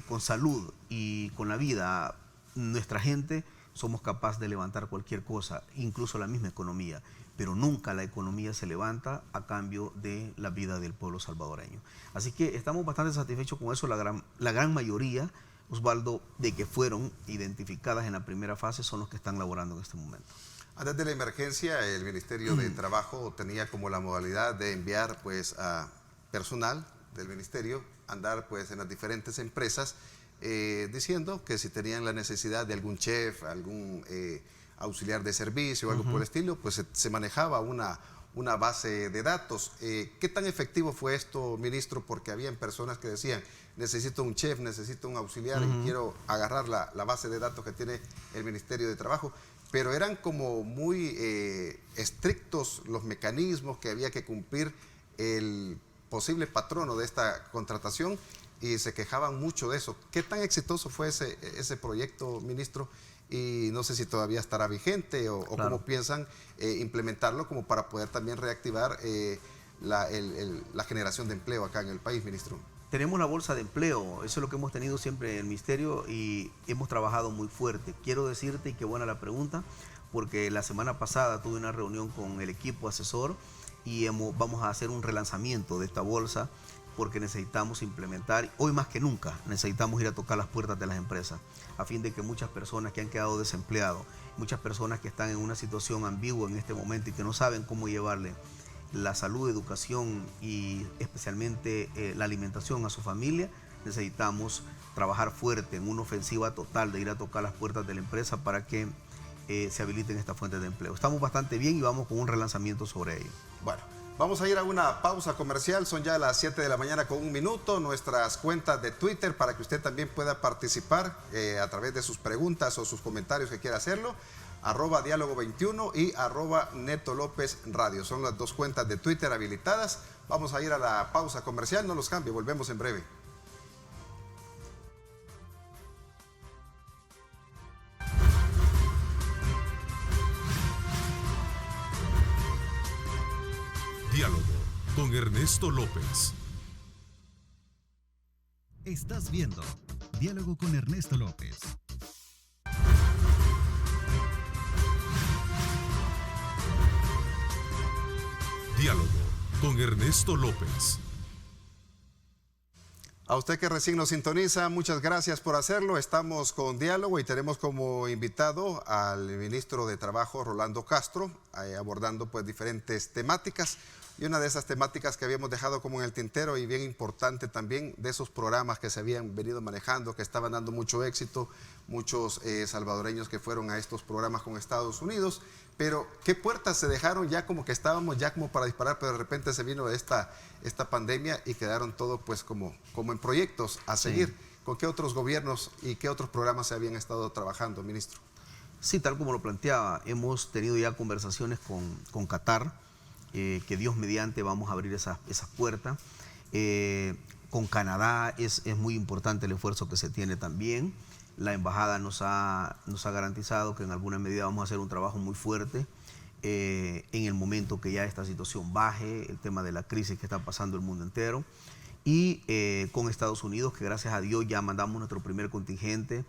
con salud y con la vida nuestra gente, somos capaces de levantar cualquier cosa, incluso la misma economía, pero nunca la economía se levanta a cambio de la vida del pueblo salvadoreño. Así que estamos bastante satisfechos con eso. La gran mayoría, Osvaldo, de que fueron identificadas en la primera fase son los que están laborando en este momento. Antes de la emergencia, el Ministerio de Trabajo tenía como la modalidad de enviar pues a personal del ministerio a andar pues en las diferentes empresas diciendo que si tenían la necesidad de algún chef, algún auxiliar de servicio o algo por el estilo, pues se manejaba una una base de datos. ¿Qué tan efectivo fue esto, ministro? Porque habían personas que decían, necesito un chef, necesito un auxiliar y quiero agarrar la base de datos que tiene el Ministerio de Trabajo. Pero eran como muy estrictos los mecanismos que había que cumplir el posible patrono de esta contratación y se quejaban mucho de eso. ¿Qué tan exitoso fue ese proyecto, ministro? Y no sé si todavía estará vigente o cómo piensan implementarlo como para poder también reactivar la generación de empleo acá en el país, ministro. Tenemos la bolsa de empleo, eso es lo que hemos tenido siempre en el Ministerio y hemos trabajado muy fuerte. Quiero decirte, y qué buena la pregunta, porque la semana pasada tuve una reunión con el equipo asesor y vamos a hacer un relanzamiento de esta bolsa porque necesitamos implementar, hoy más que nunca, necesitamos ir a tocar las puertas de las empresas a fin de que muchas personas que han quedado desempleados, muchas personas que están en una situación ambigua en este momento y que no saben cómo llevarle la salud, educación y especialmente la alimentación a su familia, necesitamos trabajar fuerte en una ofensiva total de ir a tocar las puertas de la empresa para que se habiliten estas fuentes de empleo. Estamos bastante bien y vamos con un relanzamiento sobre ello. Bueno, vamos a ir a una pausa comercial, son ya las 7 de la mañana con 1 minuto, nuestras cuentas de Twitter para que usted también pueda participar a través de sus preguntas o sus comentarios que quiera hacerlo. @diálogo21 y @Neto López Radio. Son las dos cuentas de Twitter habilitadas. Vamos a ir a la pausa comercial, no los cambie, volvemos en breve. Diálogo con Ernesto López. Estás viendo Diálogo con Ernesto López. Diálogo con Ernesto López. A usted que recién nos sintoniza, muchas gracias por hacerlo. Estamos con Diálogo y tenemos como invitado al ministro de Trabajo, Rolando Castro, abordando pues diferentes temáticas. Y una de esas temáticas que habíamos dejado como en el tintero y bien importante también, de esos programas que se habían venido manejando, que estaban dando mucho éxito, muchos salvadoreños que fueron a estos programas con Estados Unidos. Pero, ¿qué puertas se dejaron ya como que estábamos ya como para disparar, pero de repente se vino esta pandemia y quedaron todo pues como en proyectos a seguir? Sí. ¿Con qué otros gobiernos y qué otros programas se habían estado trabajando, ministro? Sí, tal como lo planteaba, hemos tenido ya conversaciones con Qatar, que Dios mediante vamos a abrir esas puertas. Con Canadá es muy importante el esfuerzo que se tiene también. La embajada nos ha garantizado que en alguna medida vamos a hacer un trabajo muy fuerte en el momento que ya esta situación baje, el tema de la crisis que está pasando el mundo entero. Y con Estados Unidos, que gracias a Dios ya mandamos nuestro primer contingente.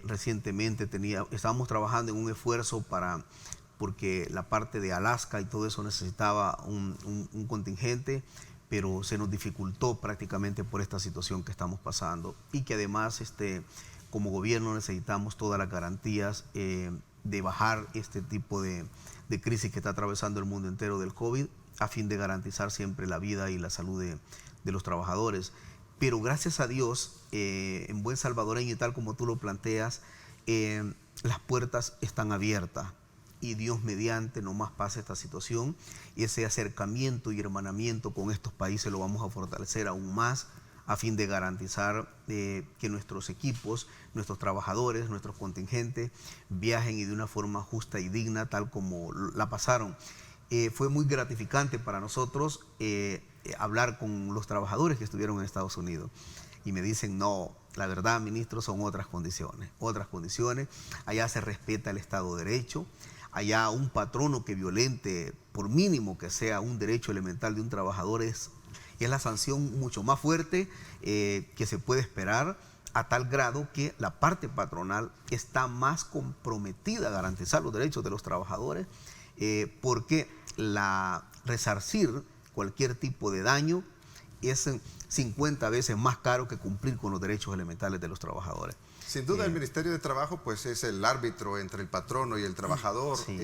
Recientemente estábamos trabajando en un esfuerzo porque la parte de Alaska y todo eso necesitaba un contingente, pero se nos dificultó prácticamente por esta situación que estamos pasando y que además como gobierno necesitamos todas las garantías de bajar este tipo de crisis que está atravesando el mundo entero del COVID a fin de garantizar siempre la vida y la salud de los trabajadores. Pero gracias a Dios, en buen salvadoreño y tal como tú lo planteas, las puertas están abiertas. Y Dios mediante nomás pase esta situación y ese acercamiento y hermanamiento con estos países lo vamos a fortalecer aún más a fin de garantizar que nuestros equipos, nuestros trabajadores, nuestros contingentes viajen y de una forma justa y digna tal como la pasaron. Fue muy gratificante para nosotros hablar con los trabajadores que estuvieron en Estados Unidos y me dicen, no, la verdad, ministro, son otras condiciones. Allá se respeta el Estado de Derecho. Allá un patrono que violente, por mínimo que sea un derecho elemental de un trabajador, es la sanción mucho más fuerte que se puede esperar, a tal grado que la parte patronal está más comprometida a garantizar los derechos de los trabajadores porque resarcir cualquier tipo de daño es 50 veces más caro que cumplir con los derechos elementales de los trabajadores. Sin duda el Ministerio de Trabajo pues es el árbitro entre el patrono y el trabajador. Sí.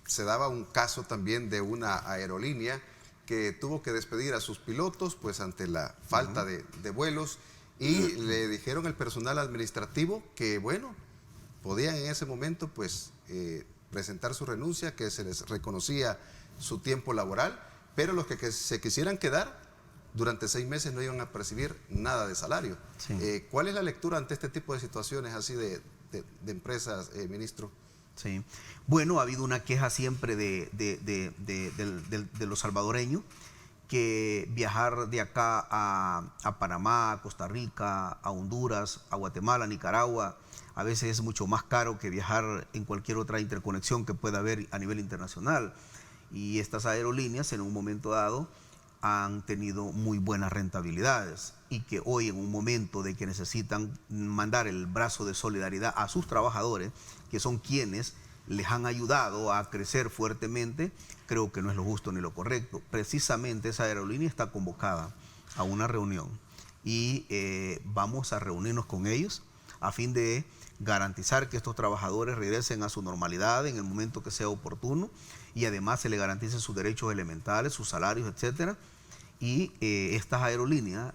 Se daba un caso también de una aerolínea que tuvo que despedir a sus pilotos pues ante la falta de vuelos y le dijeron al personal administrativo que bueno, podían en ese momento pues presentar su renuncia, que se les reconocía su tiempo laboral, pero los que se quisieran quedar durante 6 meses no iban a percibir nada de salario. Sí. ¿Cuál es la lectura ante este tipo de situaciones así de empresas, ministro? Sí. Bueno, ha habido una queja siempre de los salvadoreños, que viajar de acá a Panamá, a Costa Rica, a Honduras, a Guatemala, a Nicaragua, a veces es mucho más caro que viajar en cualquier otra interconexión que pueda haber a nivel internacional. Y estas aerolíneas en un momento dado han tenido muy buenas rentabilidades, y que hoy, en un momento de que necesitan mandar el brazo de solidaridad a sus trabajadores, que son quienes les han ayudado a crecer fuertemente, creo que no es lo justo ni lo correcto. Precisamente esa aerolínea está convocada a una reunión y vamos a reunirnos con ellos a fin de garantizar que estos trabajadores regresen a su normalidad en el momento que sea oportuno, y además se les garanticen sus derechos elementales, sus salarios, etcétera. Y estas aerolíneas,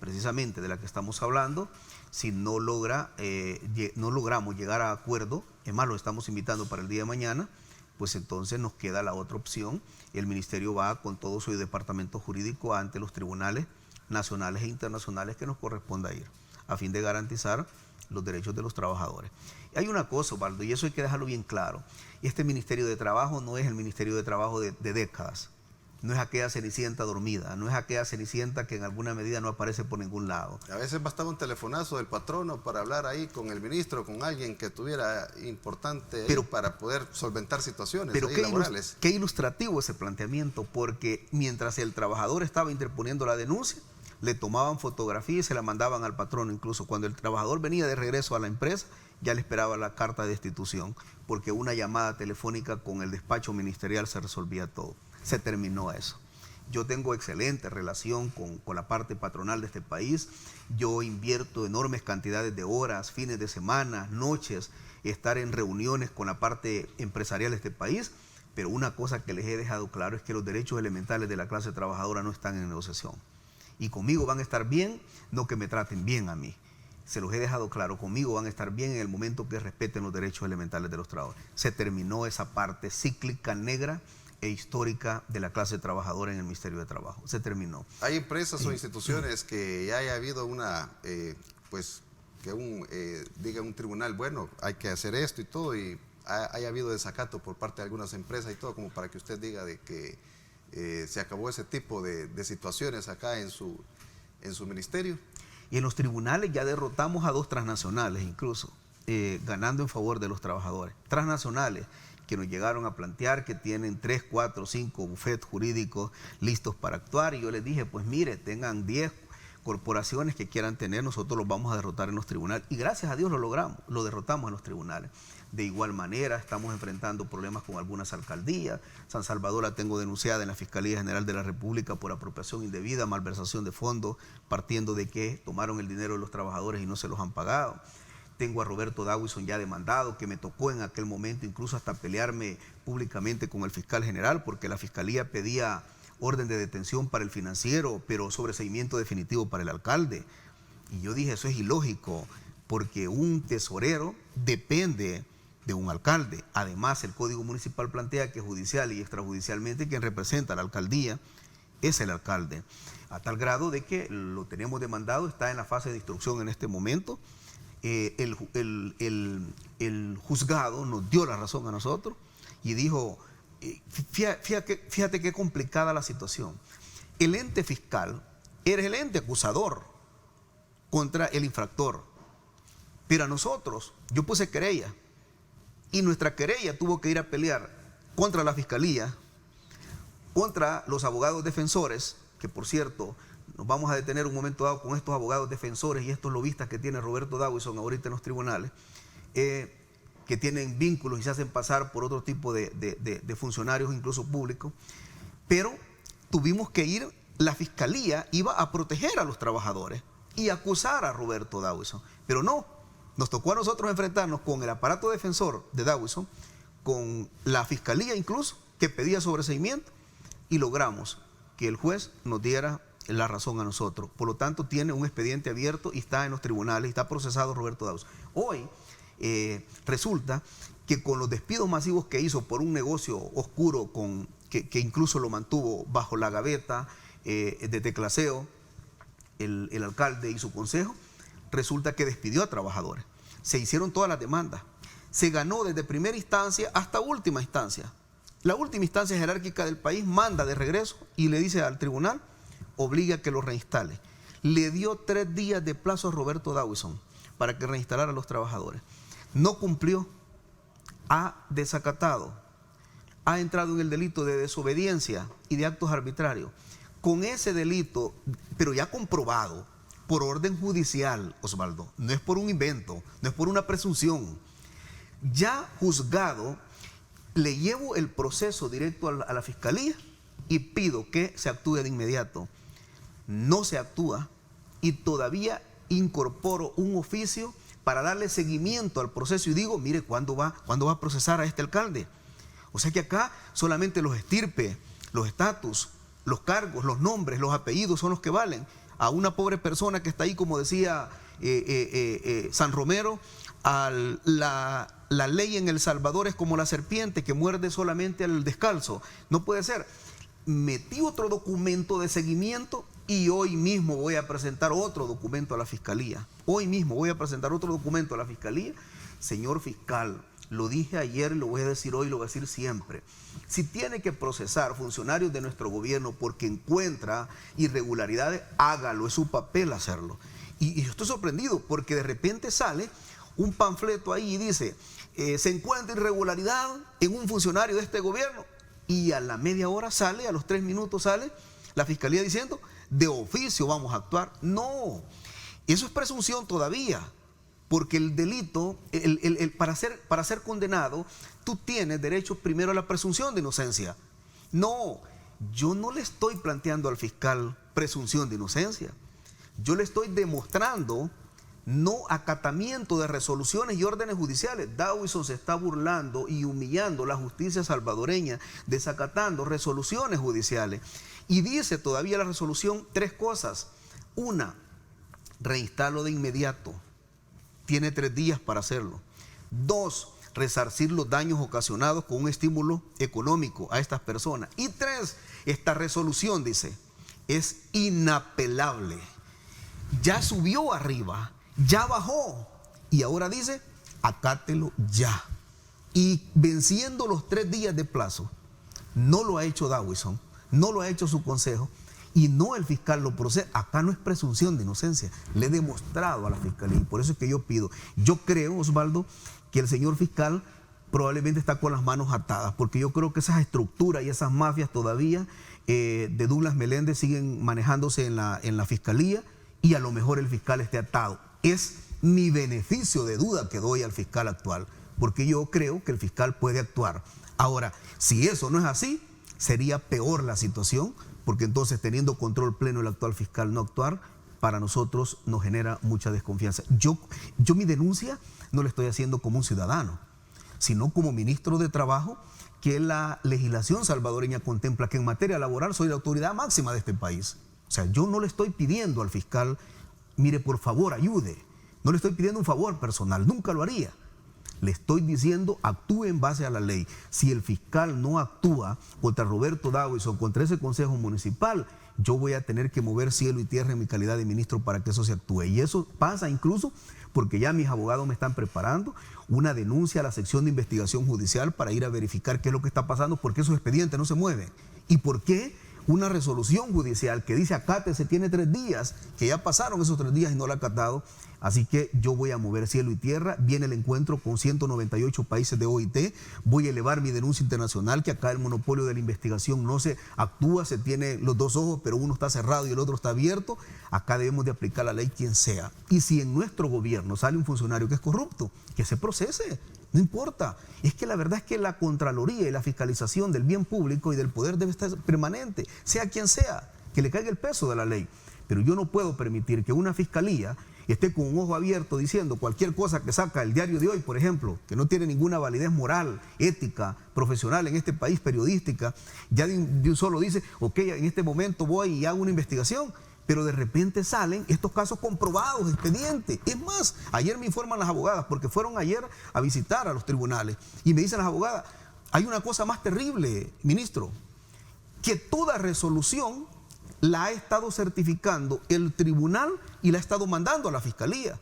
precisamente de la que estamos hablando, si no logramos llegar a acuerdo, es más, lo estamos invitando para el día de mañana, pues entonces nos queda la otra opción. El ministerio va con todo su departamento jurídico ante los tribunales nacionales e internacionales que nos corresponda ir, a fin de garantizar los derechos de los trabajadores. Y hay una cosa, Osvaldo, y eso hay que dejarlo bien claro: este Ministerio de Trabajo no es el Ministerio de Trabajo de décadas, no es aquella cenicienta dormida, no es aquella cenicienta que en alguna medida no aparece por ningún lado. A veces bastaba un telefonazo del patrono para hablar ahí con el ministro, con alguien que tuviera importante, pero para poder solventar situaciones pero ahí laborales. Qué ilustrativo ese planteamiento, porque mientras el trabajador estaba interponiendo la denuncia, le tomaban fotografía y se la mandaban al patrono. Incluso cuando el trabajador venía de regreso a la empresa, ya le esperaba la carta de destitución, porque una llamada telefónica con el despacho ministerial se resolvía todo. Se terminó eso. Yo tengo excelente relación con la parte patronal de este país. Yo invierto enormes cantidades de horas, fines de semana, noches, estar en reuniones con la parte empresarial de este país, pero una cosa que les he dejado claro es que los derechos elementales de la clase trabajadora no están en negociación. Y conmigo van a estar bien, no que me traten bien a mí. Se los he dejado claro, conmigo van a estar bien en el momento que respeten los derechos elementales de los trabajadores. Se terminó esa parte cíclica, negra e histórica de la clase trabajadora en el Ministerio de Trabajo. Se terminó. ¿Hay empresas o instituciones que ya haya habido una, diga un tribunal, bueno, hay que hacer esto y todo, y haya habido desacato por parte de algunas empresas y todo, como para que usted diga de que se acabó ese tipo de situaciones acá en su ministerio? Y en los tribunales ya derrotamos a 2 transnacionales incluso, ganando en favor de los trabajadores. Transnacionales que nos llegaron a plantear que tienen 3, 4, 5 bufetes jurídicos listos para actuar, y yo les dije, pues mire, tengan 10 corporaciones que quieran tener, nosotros los vamos a derrotar en los tribunales, y gracias a Dios lo logramos, lo derrotamos en los tribunales. De igual manera estamos enfrentando problemas con algunas alcaldías. San Salvador la tengo denunciada en la Fiscalía General de la República por apropiación indebida, malversación de fondos, partiendo de que tomaron el dinero de los trabajadores y no se los han pagado. Tengo a Roberto Dawison ya demandado, que me tocó en aquel momento incluso hasta pelearme públicamente con el fiscal general, porque la fiscalía pedía orden de detención para el financiero, pero sobreseimiento definitivo para el alcalde. Y yo dije, eso es ilógico, porque un tesorero depende de un alcalde. Además, el Código Municipal plantea que judicial y extrajudicialmente quien representa a la alcaldía es el alcalde. A tal grado de que lo tenemos demandado, está en la fase de instrucción en este momento. El juzgado nos dio la razón a nosotros y dijo, fíjate qué complicada la situación. El ente fiscal era el ente acusador contra el infractor, pero a nosotros, yo puse querella, y nuestra querella tuvo que ir a pelear contra la fiscalía, contra los abogados defensores, que por cierto, nos vamos a detener un momento dado con estos abogados defensores y estos lobistas que tiene Roberto Dawison ahorita en los tribunales, que tienen vínculos y se hacen pasar por otro tipo de funcionarios, incluso públicos, pero tuvimos que ir, la fiscalía iba a proteger a los trabajadores y acusar a Roberto Dawison, pero no, nos tocó a nosotros enfrentarnos con el aparato defensor de Dawison, con la fiscalía incluso, que pedía sobreseimiento, y logramos que el juez nos diera la razón a nosotros. Por lo tanto, tiene un expediente abierto y está en los tribunales, y está procesado Roberto Dawson. Hoy resulta que con los despidos masivos que hizo por un negocio oscuro que incluso lo mantuvo bajo la gaveta de teclaseo el alcalde y su consejo, resulta que despidió a trabajadores. Se hicieron todas las demandas. Se ganó desde primera instancia hasta última instancia. La última instancia jerárquica del país manda de regreso y le dice al tribunal, obliga a que lo reinstale. Le dio 3 días de plazo a Roberto Dawison para que reinstalara a los trabajadores. No cumplió, ha desacatado, ha entrado en el delito de desobediencia y de actos arbitrarios. Con ese delito, pero ya comprobado por orden judicial, Osvaldo, no es por un invento, no es por una presunción, ya juzgado, le llevo el proceso directo a la fiscalía y pido que se actúe de inmediato. No se actúa y todavía incorporo un oficio para darle seguimiento al proceso y digo, mire, ¿cuándo va a procesar a este alcalde? O sea que acá solamente los estirpe, los estatus, los cargos, los nombres, los apellidos son los que valen. A una pobre persona que está ahí, como decía San Romero, la ley en El Salvador es como la serpiente que muerde solamente al descalzo. No puede ser. Metí otro documento de seguimiento y hoy mismo voy a presentar otro documento a la fiscalía. Hoy mismo voy a presentar otro documento a la fiscalía. Señor fiscal, lo dije ayer y lo voy a decir hoy y lo voy a decir siempre. Si tiene que procesar funcionarios de nuestro gobierno porque encuentra irregularidades, hágalo, es su papel hacerlo. Y yo estoy sorprendido porque de repente sale un panfleto ahí y dice, se encuentra irregularidad en un funcionario de este gobierno. Y a la media hora sale, a los 3 minutos sale la fiscalía diciendo, de oficio vamos a actuar. No, eso es presunción todavía. Porque el delito, para ser condenado, tú tienes derecho primero a la presunción de inocencia. No, yo no le estoy planteando al fiscal presunción de inocencia. Yo le estoy demostrando no acatamiento de resoluciones y órdenes judiciales. Dawison se está burlando y humillando la justicia salvadoreña, desacatando resoluciones judiciales. Y dice todavía la resolución 3 cosas. 1, reinstalo de inmediato. Tiene 3 días para hacerlo. 2, resarcir los daños ocasionados con un estímulo económico a estas personas. Y 3, esta resolución, dice, es inapelable. Ya subió arriba, ya bajó y ahora dice, acátelo ya. Y venciendo los 3 días de plazo, no lo ha hecho Dawison, no lo ha hecho su consejo. Y no el fiscal lo procede. Acá no es presunción de inocencia. Le he demostrado a la fiscalía. Y por eso es que yo pido. Yo creo, Osvaldo, que el señor fiscal probablemente está con las manos atadas. Porque yo creo que esas estructuras y esas mafias todavía de Douglas Meléndez siguen manejándose en la fiscalía. Y a lo mejor el fiscal esté atado. Es mi beneficio de duda que doy al fiscal actual. Porque yo creo que el fiscal puede actuar. Ahora, si eso no es así, sería peor la situación. Porque entonces, teniendo control pleno el actual fiscal no actuar, para nosotros nos genera mucha desconfianza. Yo mi denuncia no la estoy haciendo como un ciudadano, sino como ministro de Trabajo, que la legislación salvadoreña contempla que en materia laboral soy la autoridad máxima de este país. O sea, yo no le estoy pidiendo al fiscal, mire, por favor, ayude. No le estoy pidiendo un favor personal, nunca lo haría. Le estoy diciendo, actúe en base a la ley. Si el fiscal no actúa contra Roberto Dawison, contra ese consejo municipal, yo voy a tener que mover cielo y tierra en mi calidad de ministro para que eso se actúe. Y eso pasa incluso porque ya mis abogados me están preparando una denuncia a la sección de investigación judicial para ir a verificar qué es lo que está pasando, por qué esos expedientes no se mueven y por qué una resolución judicial que dice acátese tiene 3 días, que ya pasaron esos 3 días y no la ha acatado. Así que yo voy a mover cielo y tierra. Viene el encuentro con 198 países de OIT. Voy a elevar mi denuncia internacional, que acá el monopolio de la investigación no se actúa, se tiene los 2 ojos, pero uno está cerrado y el otro está abierto. Acá debemos de aplicar la ley quien sea. Y si en nuestro gobierno sale un funcionario que es corrupto, que se procese. No importa. Es que la verdad es que la Contraloría y la fiscalización del bien público y del poder debe estar permanente, sea quien sea, que le caiga el peso de la ley. Pero yo no puedo permitir que una fiscalía esté con un ojo abierto diciendo cualquier cosa que saca el diario de hoy, por ejemplo, que no tiene ninguna validez moral, ética, profesional en este país, periodística, ya de un solo dice, ok, en este momento voy y hago una investigación, pero de repente salen estos casos comprobados, expedientes. Es más, ayer me informan las abogadas, porque fueron ayer a visitar a los tribunales, y me dicen las abogadas, hay una cosa más terrible, ministro, que toda resolución la ha estado certificando el tribunal y la ha estado mandando a la fiscalía.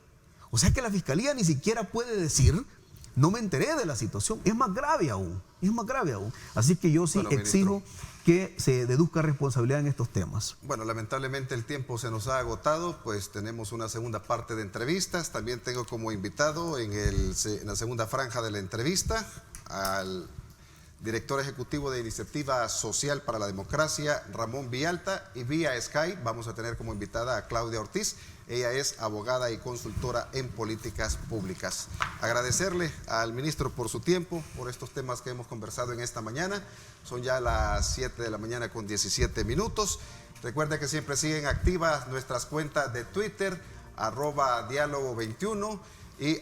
O sea que la fiscalía ni siquiera puede decir, no me enteré de la situación. Es más grave aún, es más grave aún. Así que yo sí exijo que se deduzca responsabilidad en estos temas. Bueno, lamentablemente el tiempo se nos ha agotado, pues tenemos una segunda parte de entrevistas. También tengo como invitado en la segunda franja de la entrevista al director ejecutivo de Iniciativa Social para la Democracia, Ramón Villalta, y vía Skype vamos a tener como invitada a Claudia Ortiz. Ella es abogada y consultora en políticas públicas. Agradecerle al ministro por su tiempo, por estos temas que hemos conversado en esta mañana. Son ya las 7 de la mañana con 17 minutos. Recuerde que siempre siguen activas nuestras cuentas de Twitter, @diálogo21 y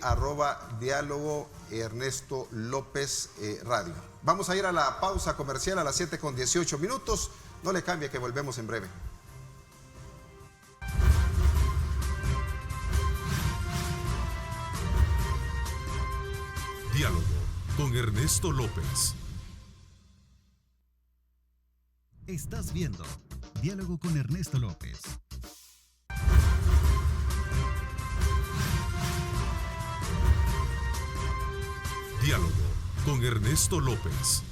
@diálogo Ernesto López Radio. Vamos a ir a la pausa comercial a las 7 con 18 minutos. No le cambie, que volvemos en breve. Diálogo con Ernesto López. Estás viendo Diálogo con Ernesto López. Diálogo con Ernesto López.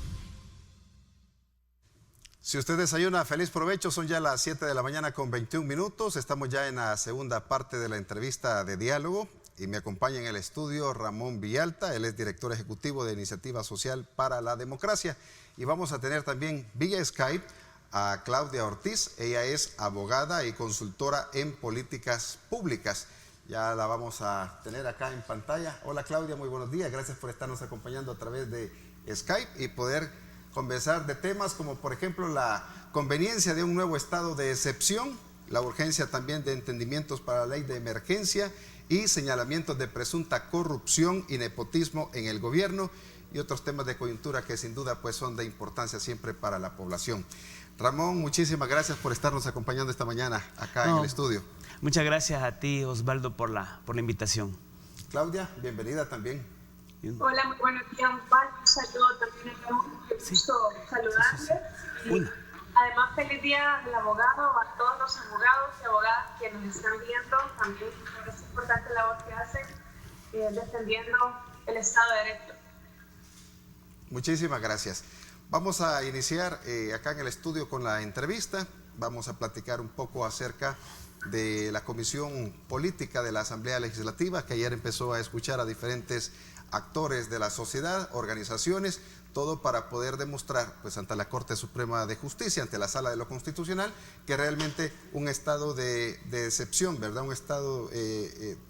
Si usted desayuna, feliz provecho. Son ya las 7 de la mañana con 21 minutos. Estamos ya en la segunda parte de la entrevista de Diálogo y me acompaña en el estudio Ramón Villalta. Él es director ejecutivo de Iniciativa Social para la Democracia. Y vamos a tener también vía Skype a Claudia Ortiz. Ella es abogada y consultora en políticas públicas. Ya la vamos a tener acá en pantalla. Hola Claudia, muy buenos días. Gracias por estarnos acompañando a través de Skype y poder conversar de temas como por ejemplo la conveniencia de un nuevo estado de excepción, la urgencia también de entendimientos para la ley de emergencia y señalamientos de presunta corrupción y nepotismo en el gobierno y otros temas de coyuntura que sin duda pues son de importancia siempre para la población. Ramón, muchísimas gracias por estarnos acompañando esta mañana acá en el estudio. Muchas gracias a ti, Osvaldo, por la invitación. Claudia, bienvenida también. Hola, muy buenos días, Osvaldo. Un saludo también a Ramón, qué gusto saludarle. Y además, feliz día del abogado, a todos los abogados y abogadas que nos están viendo, también por esa importante labor que hacen defendiendo el Estado de Derecho. Muchísimas gracias. Vamos a iniciar acá en el estudio con la entrevista. Vamos a platicar un poco acerca de la Comisión Política de la Asamblea Legislativa, que ayer empezó a escuchar a diferentes actores de la sociedad, organizaciones, todo para poder demostrar pues ante la Corte Suprema de Justicia, ante la Sala de lo Constitucional, que realmente un estado de excepción, ¿verdad? Un estado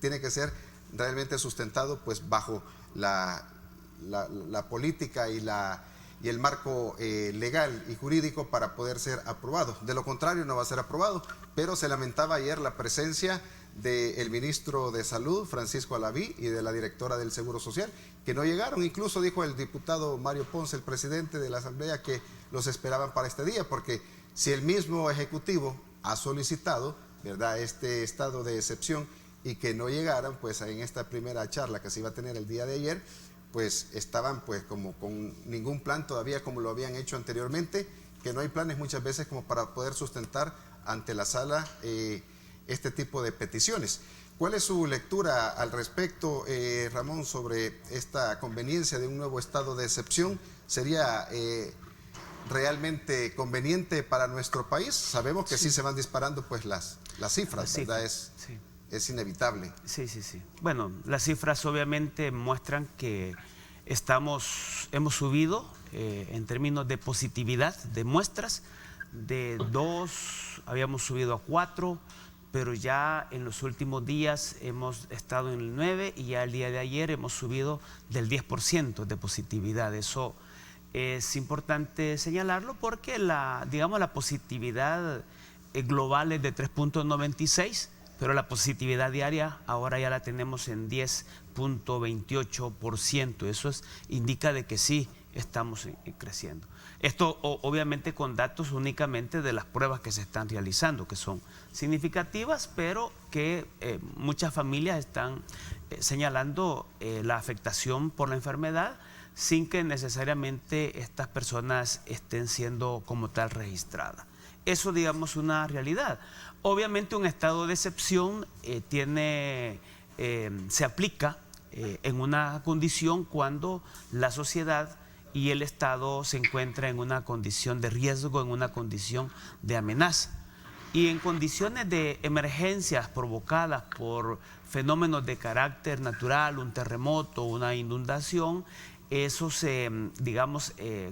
tiene que ser realmente sustentado pues bajo la política y el marco legal y jurídico para poder ser aprobado. De lo contrario no va a ser aprobado, pero se lamentaba ayer la presencia del ministro de Salud, Francisco Alaví, y de la directora del Seguro Social, que no llegaron. Incluso dijo el diputado Mario Ponce, el presidente de la Asamblea, que los esperaban para este día, porque si el mismo Ejecutivo ha solicitado, ¿verdad?, este estado de excepción y que no llegaran, pues en esta primera charla que se iba a tener el día de ayer, pues estaban pues como con ningún plan todavía como lo habían hecho anteriormente, que no hay planes muchas veces como para poder sustentar ante la sala este tipo de peticiones. ¿Cuál es su lectura al respecto, Ramón, sobre esta conveniencia de un nuevo estado de excepción? ¿Sería realmente conveniente para nuestro país? Sabemos que sí se van disparando pues las cifras, ¿verdad? Es inevitable. Sí. Bueno, las cifras obviamente muestran que hemos subido en términos de positividad de muestras, de 2 habíamos subido a 4, pero ya en los últimos días hemos estado en el 9 y ya el día de ayer hemos subido del 10% de positividad. Eso es importante señalarlo porque la positividad global es de 3.96, pero la positividad diaria ahora ya la tenemos en 10.28%. Eso indica de que sí estamos creciendo. Esto obviamente con datos únicamente de las pruebas que se están realizando, que son significativas, pero que muchas familias están señalando la afectación por la enfermedad sin que necesariamente estas personas estén siendo como tal registradas. Eso, digamos, una realidad. Obviamente un estado de excepción se aplica en una condición cuando la sociedad y el Estado se encuentran en una condición de riesgo, en una condición de amenaza. Y en condiciones de emergencias provocadas por fenómenos de carácter natural, un terremoto, una inundación, esos,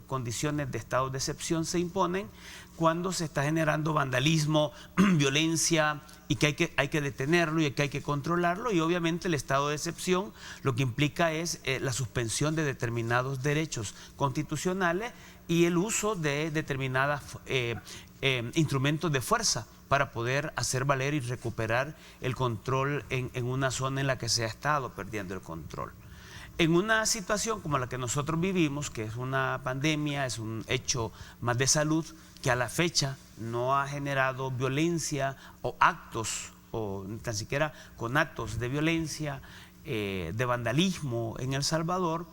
condiciones de estado de excepción se imponen cuando se está generando vandalismo, violencia, y que hay que detenerlo y que hay que controlarlo. Y obviamente el estado de excepción lo que implica es la suspensión de determinados derechos constitucionales y el uso de determinados instrumentos de fuerza para poder hacer valer y recuperar el control en una zona en la que se ha estado perdiendo el control. En una situación como la que nosotros vivimos, que es una pandemia, es un hecho más de salud, que a la fecha no ha generado violencia o actos, o ni tan siquiera con actos de violencia, de vandalismo en El Salvador,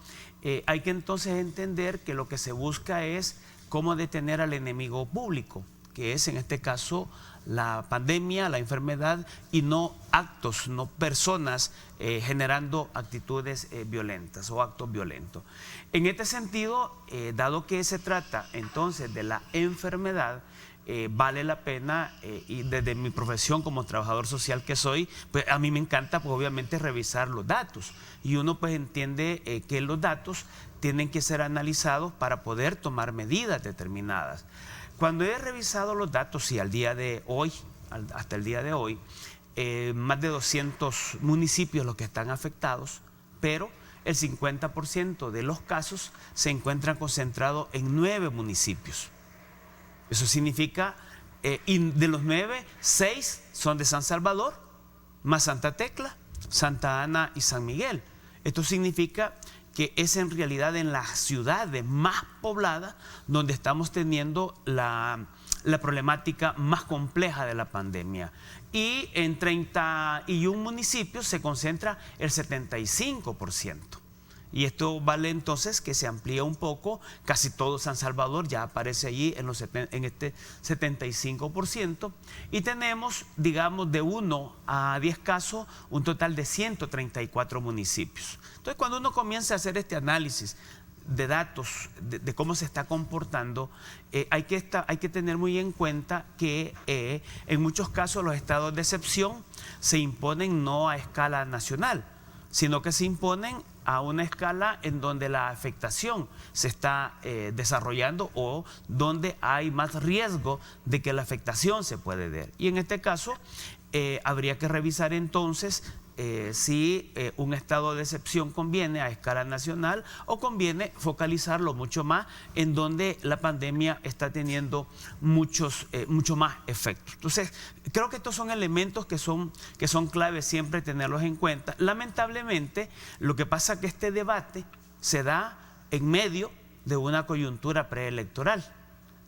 hay que entonces entender que lo que se busca es cómo detener al enemigo público, que es en este caso la pandemia, la enfermedad, y no actos, no personas generando actitudes violentas o actos violentos. En este sentido, dado que se trata entonces de la enfermedad, vale la pena, y desde mi profesión como trabajador social que soy, pues a mí me encanta pues obviamente revisar los datos, y uno pues entiende que los datos tienen que ser analizados para poder tomar medidas determinadas. Cuando he revisado los datos, y al día de hoy, hasta el día de hoy, más de 200 municipios los que están afectados, pero el 50% de los casos se encuentran concentrados en 9 municipios. Eso significa, y de los 9, 6 son de San Salvador, más Santa Tecla, Santa Ana y San Miguel. Esto significa que es en realidad en las ciudades más pobladas donde estamos teniendo la problemática más compleja de la pandemia. Y en 31 municipios se concentra el 75%. Y esto vale entonces que se amplía un poco, casi todo San Salvador ya aparece allí en este 75%, y tenemos, digamos, de 1 a 10 casos, un total de 134 municipios. Entonces, cuando uno comienza a hacer este análisis de datos, de cómo se está comportando, hay que tener muy en cuenta que en muchos casos los estados de excepción se imponen no a escala nacional, sino que se imponen a una escala en donde la afectación se está desarrollando o donde hay más riesgo de que la afectación se puede dar. Y en este caso habría que revisar entonces si un estado de excepción conviene a escala nacional o conviene focalizarlo mucho más en donde la pandemia está teniendo mucho más efectos. Entonces, creo que estos son elementos que son claves siempre tenerlos en cuenta. Lamentablemente, lo que pasa es que este debate se da en medio de una coyuntura preelectoral,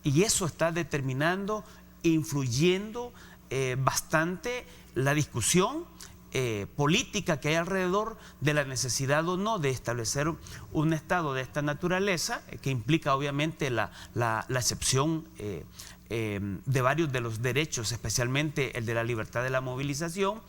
y eso está determinando, influyendo bastante la discusión política que hay alrededor de la necesidad o no de establecer un estado de esta naturaleza, que implica obviamente la excepción de varios de los derechos, especialmente el de la libertad de la movilización.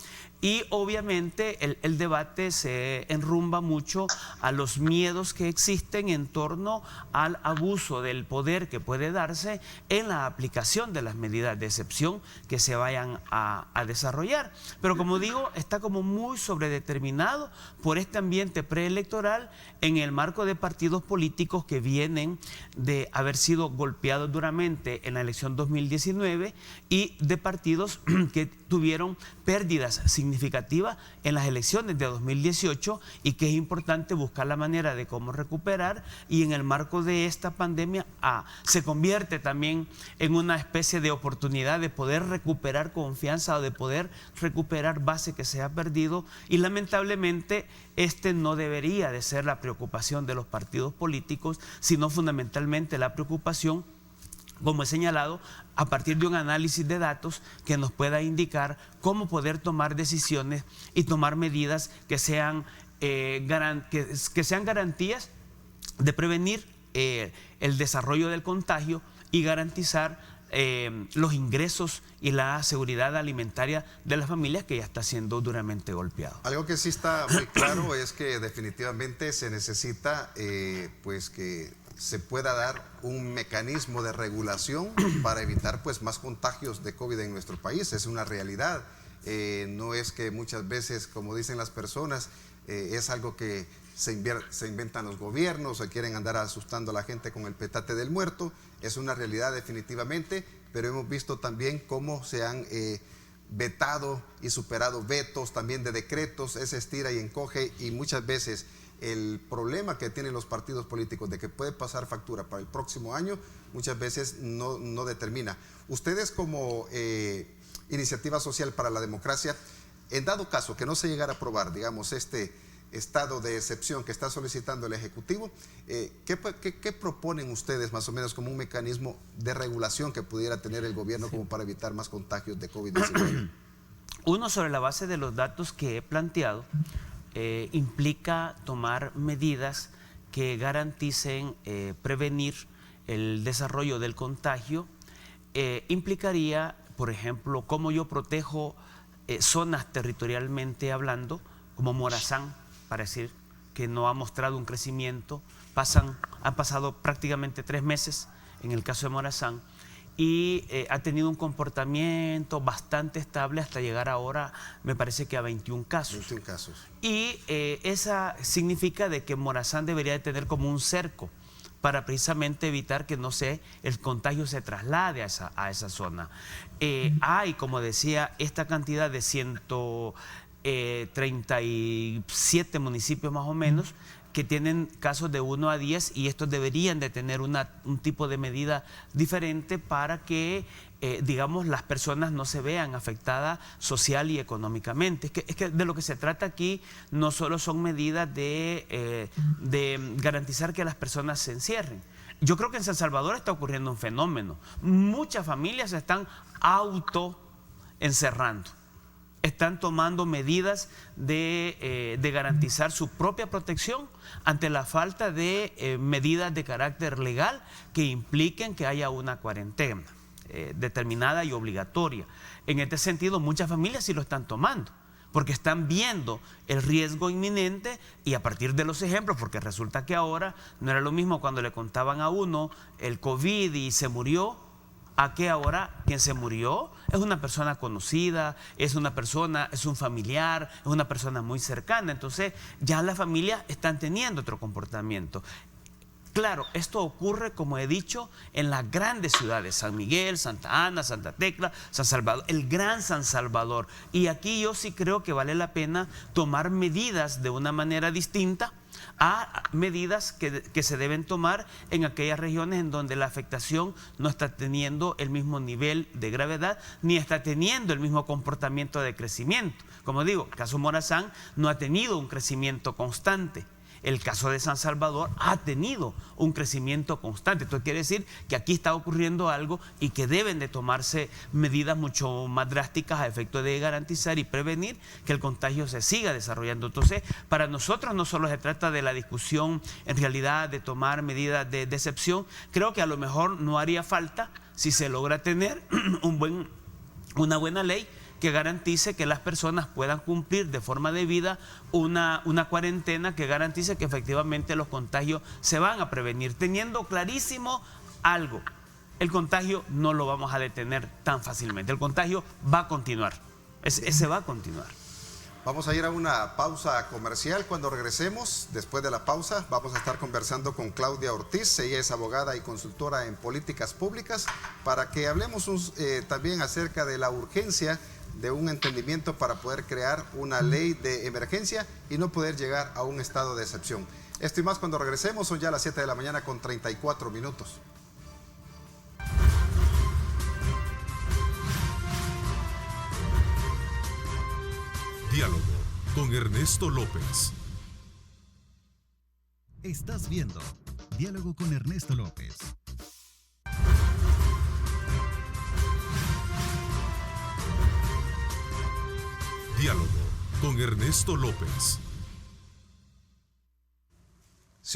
Y obviamente el debate se enrumba mucho a los miedos que existen en torno al abuso del poder que puede darse en la aplicación de las medidas de excepción que se vayan a desarrollar. Pero como digo, está como muy sobredeterminado por este ambiente preelectoral en el marco de partidos políticos que vienen de haber sido golpeados duramente en la elección 2019 y de partidos que tuvieron pérdidas significativas en las elecciones de 2018, y que es importante buscar la manera de cómo recuperar, y en el marco de esta pandemia se convierte también en una especie de oportunidad de poder recuperar confianza o de poder recuperar base que se ha perdido. Y lamentablemente no debería de ser la preocupación de los partidos políticos, sino fundamentalmente la preocupación, como he señalado, a partir de un análisis de datos que nos pueda indicar cómo poder tomar decisiones y tomar medidas que sean garantías prevenir el desarrollo del contagio y garantizar los ingresos y la seguridad alimentaria de las familias que ya está siendo duramente golpeado. Algo que sí está muy claro es que definitivamente se necesita pues que se pueda dar un mecanismo de regulación para evitar pues más contagios de COVID en nuestro país. Es una realidad. No es que muchas veces, como dicen las personas, es algo que se inventan los gobiernos o quieren andar asustando a la gente con el petate del muerto. Es una realidad definitivamente, pero hemos visto también cómo se han vetado y superado vetos también de decretos, ese estira y encoge, y muchas veces el problema que tienen los partidos políticos de que puede pasar factura para el próximo año, muchas veces no determina. Ustedes como Iniciativa Social para la Democracia, en dado caso que no se llegara a aprobar, digamos, este estado de excepción que está solicitando el Ejecutivo, ¿qué proponen ustedes más o menos como un mecanismo de regulación que pudiera tener el gobierno como para evitar más contagios de COVID-19? Uno, sobre la base de los datos que he planteado, implica tomar medidas que garanticen prevenir el desarrollo del contagio. Implicaría, por ejemplo, cómo yo protejo zonas territorialmente hablando, como Morazán, para decir que no ha mostrado un crecimiento. Han pasado prácticamente 3 meses en el caso de Morazán y ha tenido un comportamiento bastante estable hasta llegar ahora, me parece que a 21 casos. 21 casos. Y esa significa de que Morazán debería de tener como un cerco para precisamente evitar que el contagio se traslade a esa zona. Hay, como decía, esta cantidad de 137 municipios más o menos que tienen casos de 1 a 10 y estos deberían de tener un tipo de medida diferente para que, digamos, las personas no se vean afectadas social y económicamente. Es que de lo que se trata aquí no solo son medidas de garantizar que las personas se encierren. Yo creo que en San Salvador está ocurriendo un fenómeno. Muchas familias se están autoencerrando. Están tomando medidas de garantizar su propia protección ante la falta de medidas de carácter legal que impliquen que haya una cuarentena determinada y obligatoria. En este sentido, muchas familias sí lo están tomando, porque están viendo el riesgo inminente y a partir de los ejemplos, porque resulta que ahora no era lo mismo cuando le contaban a uno el COVID y se murió, a que ahora quien se murió es una persona conocida, es un familiar, es una persona muy cercana. Entonces ya las familias están teniendo otro comportamiento. Claro, esto ocurre, como he dicho, en las grandes ciudades, San Miguel, Santa Ana, Santa Tecla, San Salvador, el Gran San Salvador. Y aquí yo sí creo que vale la pena tomar medidas de una manera distinta a medidas que se deben tomar en aquellas regiones en donde la afectación no está teniendo el mismo nivel de gravedad ni está teniendo el mismo comportamiento de crecimiento. Como digo, el caso Morazán no ha tenido un crecimiento constante. El caso de San Salvador ha tenido un crecimiento constante. Esto quiere decir que aquí está ocurriendo algo y que deben de tomarse medidas mucho más drásticas a efecto de garantizar y prevenir que el contagio se siga desarrollando. Entonces, para nosotros no solo se trata de la discusión en realidad de tomar medidas de excepción. Creo que a lo mejor no haría falta, si se logra tener una buena ley que garantice que las personas puedan cumplir de forma debida una cuarentena que garantice que efectivamente los contagios se van a prevenir, teniendo clarísimo algo: el contagio no lo vamos a detener tan fácilmente, el contagio va a continuar, ese va a continuar. Vamos a ir a una pausa comercial. Cuando regresemos, después de la pausa, vamos a estar conversando con Claudia Ortiz. Ella es abogada y consultora en políticas públicas, para que hablemos también acerca de la urgencia de un entendimiento para poder crear una ley de emergencia y no poder llegar a un estado de excepción. Esto y más cuando regresemos. Son ya las 7 de la mañana con 34 minutos. Diálogo con Ernesto López. Estás viendo Diálogo con Ernesto López. Diálogo con Ernesto López.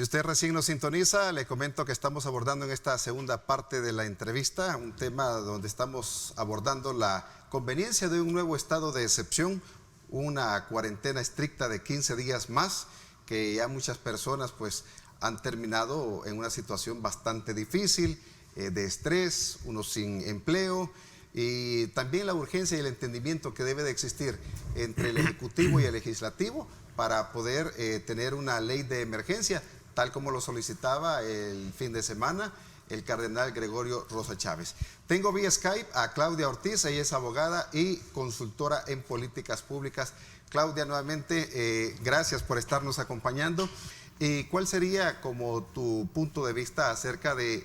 Si usted recién nos sintoniza, le comento que estamos abordando en esta segunda parte de la entrevista un tema donde estamos abordando la conveniencia de un nuevo estado de excepción, una cuarentena estricta de 15 días más, que ya muchas personas pues han terminado en una situación bastante difícil, de estrés, unos sin empleo, y también la urgencia y el entendimiento que debe de existir entre el Ejecutivo y el Legislativo para poder tener una ley de emergencia, tal como lo solicitaba el fin de semana el cardenal Gregorio Rosa Chávez. Tengo vía Skype a Claudia Ortiz, ella es abogada y consultora en políticas públicas. Claudia, nuevamente, gracias por estarnos acompañando. ¿Cuál sería como tu punto de vista acerca de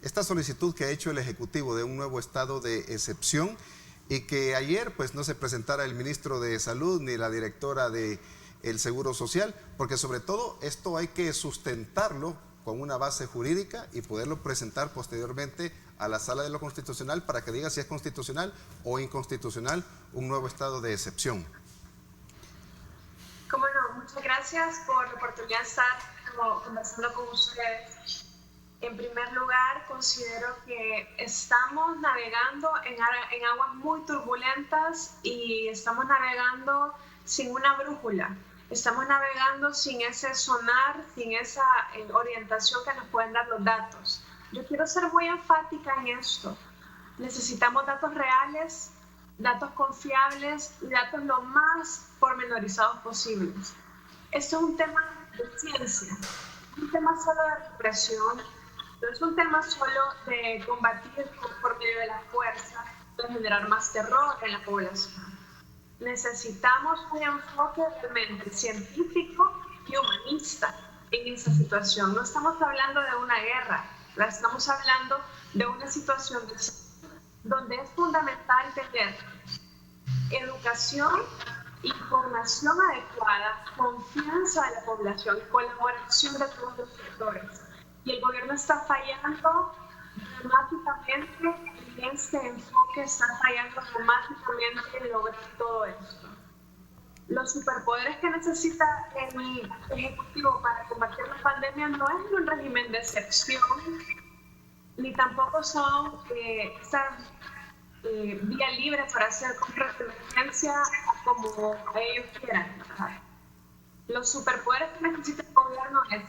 esta solicitud que ha hecho el Ejecutivo de un nuevo estado de excepción y que ayer pues no se presentara el ministro de Salud ni la directora de el Seguro Social, porque sobre todo esto hay que sustentarlo con una base jurídica y poderlo presentar posteriormente a la Sala de lo Constitucional para que diga si es constitucional o inconstitucional un nuevo estado de excepción? Cómo no, muchas gracias por la oportunidad de estar conversando con ustedes. En primer lugar, considero que estamos navegando en aguas muy turbulentas y estamos navegando sin una brújula. Estamos navegando sin ese sonar, sin esa orientación que nos pueden dar los datos. Yo quiero ser muy enfática en esto. Necesitamos datos reales, datos confiables y datos lo más pormenorizados posibles. Esto es un tema de ciencia, un tema solo de represión, no es un tema solo de combatir por medio de la fuerza, de generar más terror en la población. Necesitamos un enfoque realmente científico y humanista en esta situación. No estamos hablando de una guerra, estamos hablando de una situación donde es fundamental tener educación, información adecuada, confianza de la población y colaboración de todos los sectores. Y el gobierno está fallando dramáticamente en este enfoque, está fallando dramáticamente en lograr todo esto. Los superpoderes que necesita el Ejecutivo para combatir la pandemia no es un régimen de excepción, ni tampoco son esta vía libre para hacer compras de emergencia como ellos quieran. Los superpoderes que necesita el gobierno es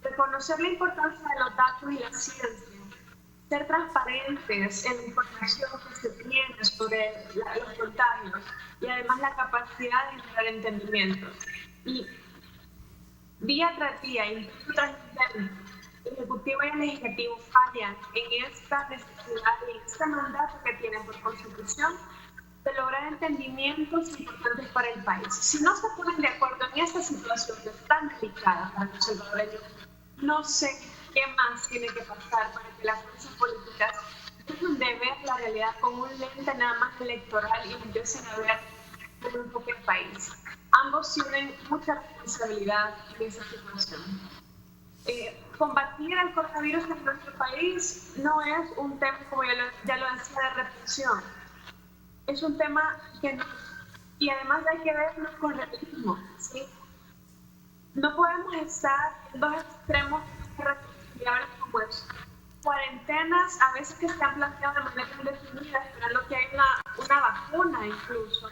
reconocer la importancia de los datos y la ciencia, ser transparentes en la información que se tiene sobre los contagios y además la capacidad de generar entendimiento. Y día tras día, incluso tras el Ejecutivo y el Legislativo fallan en esta necesidad y en este mandato que tienen por Constitución de lograr entendimientos importantes para el país. Si no se ponen de acuerdo en esta situación que es tan delicada para los salvadoreños, no sé qué más tiene que pasar para que las fuerzas políticas dejen de ver la realidad con un lente nada más electoral y empiecen a ver un enfoque del país. Ambos tienen mucha responsabilidad en esa situación. Combatir el coronavirus en nuestro país no es un tema, como ya lo decía, de represión. Es un tema que y además hay que verlo con realismo, ¿sí? No podemos estar en dos extremos irreconciliables como eso. Cuarentenas a veces que se han planteado de manera indefinida, esperando que haya una vacuna incluso.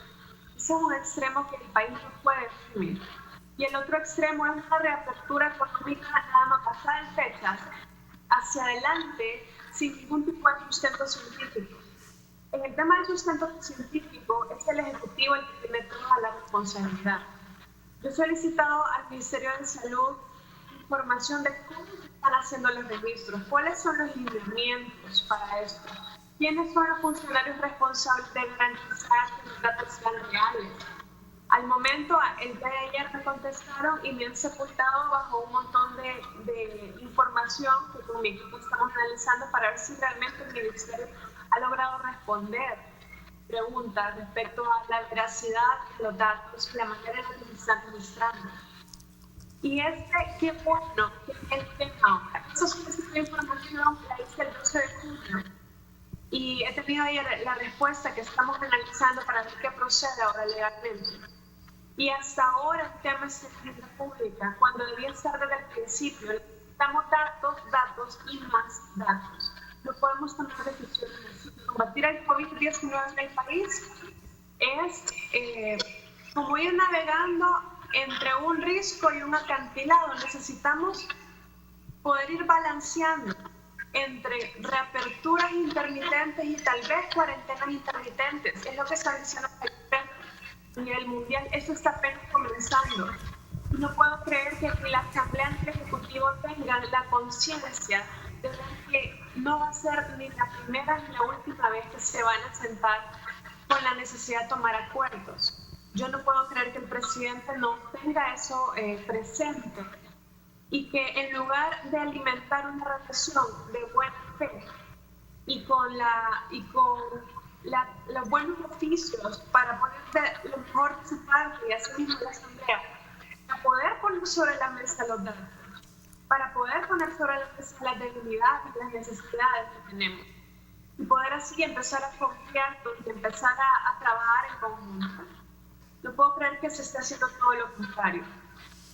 Ese es un extremo que el país no puede asumir. Y el otro extremo es una reapertura económica nada más basada en fechas hacia adelante sin ningún tipo de sustento científico. En el tema del sustento científico es el Ejecutivo el que tiene toda la responsabilidad. Yo he solicitado al Ministerio de Salud información de cómo se están haciendo los registros, cuáles son los lineamientos para esto, quiénes son los funcionarios responsables de garantizar que los datos sean reales. Al momento, el día de ayer me contestaron y me han sepultado bajo un montón de información que con mi equipo estamos analizando para ver si realmente el Ministerio ha logrado responder preguntas respecto a la veracidad de los datos y la manera en la que se están registrando. Y qué bueno que el tema, esa solicitud de información la hice el 12 de junio y he tenido ayer la respuesta que estamos analizando para ver qué procede ahora legalmente. Y hasta ahora el tema es seguridad pública, cuando debía estar desde el principio. Necesitamos datos y más datos. No podemos tomar decisiones. Combatir el COVID-19 en el país es como ir navegando entre un risco y un acantilado. Necesitamos poder ir balanceando entre reaperturas intermitentes y tal vez cuarentenas intermitentes. Es lo que está diciendo a nivel mundial. Esto está apenas comenzando. No puedo creer que la Asamblea del Ejecutivo tenga la conciencia de ver que no va a ser ni la primera ni la última vez que se van a sentar con la necesidad de tomar acuerdos. Yo no puedo creer que el presidente no tenga eso presente y que en lugar de alimentar una relación de buena fe y con los buenos oficios para poner lo mejor de su parte y así mismo la Asamblea, para poder poner sobre la mesa los datos, para poder poner sobre la mesa las debilidades y las necesidades que tenemos y poder así empezar a confiar y empezar a trabajar en conjunto. No puedo creer que se esté haciendo todo lo contrario.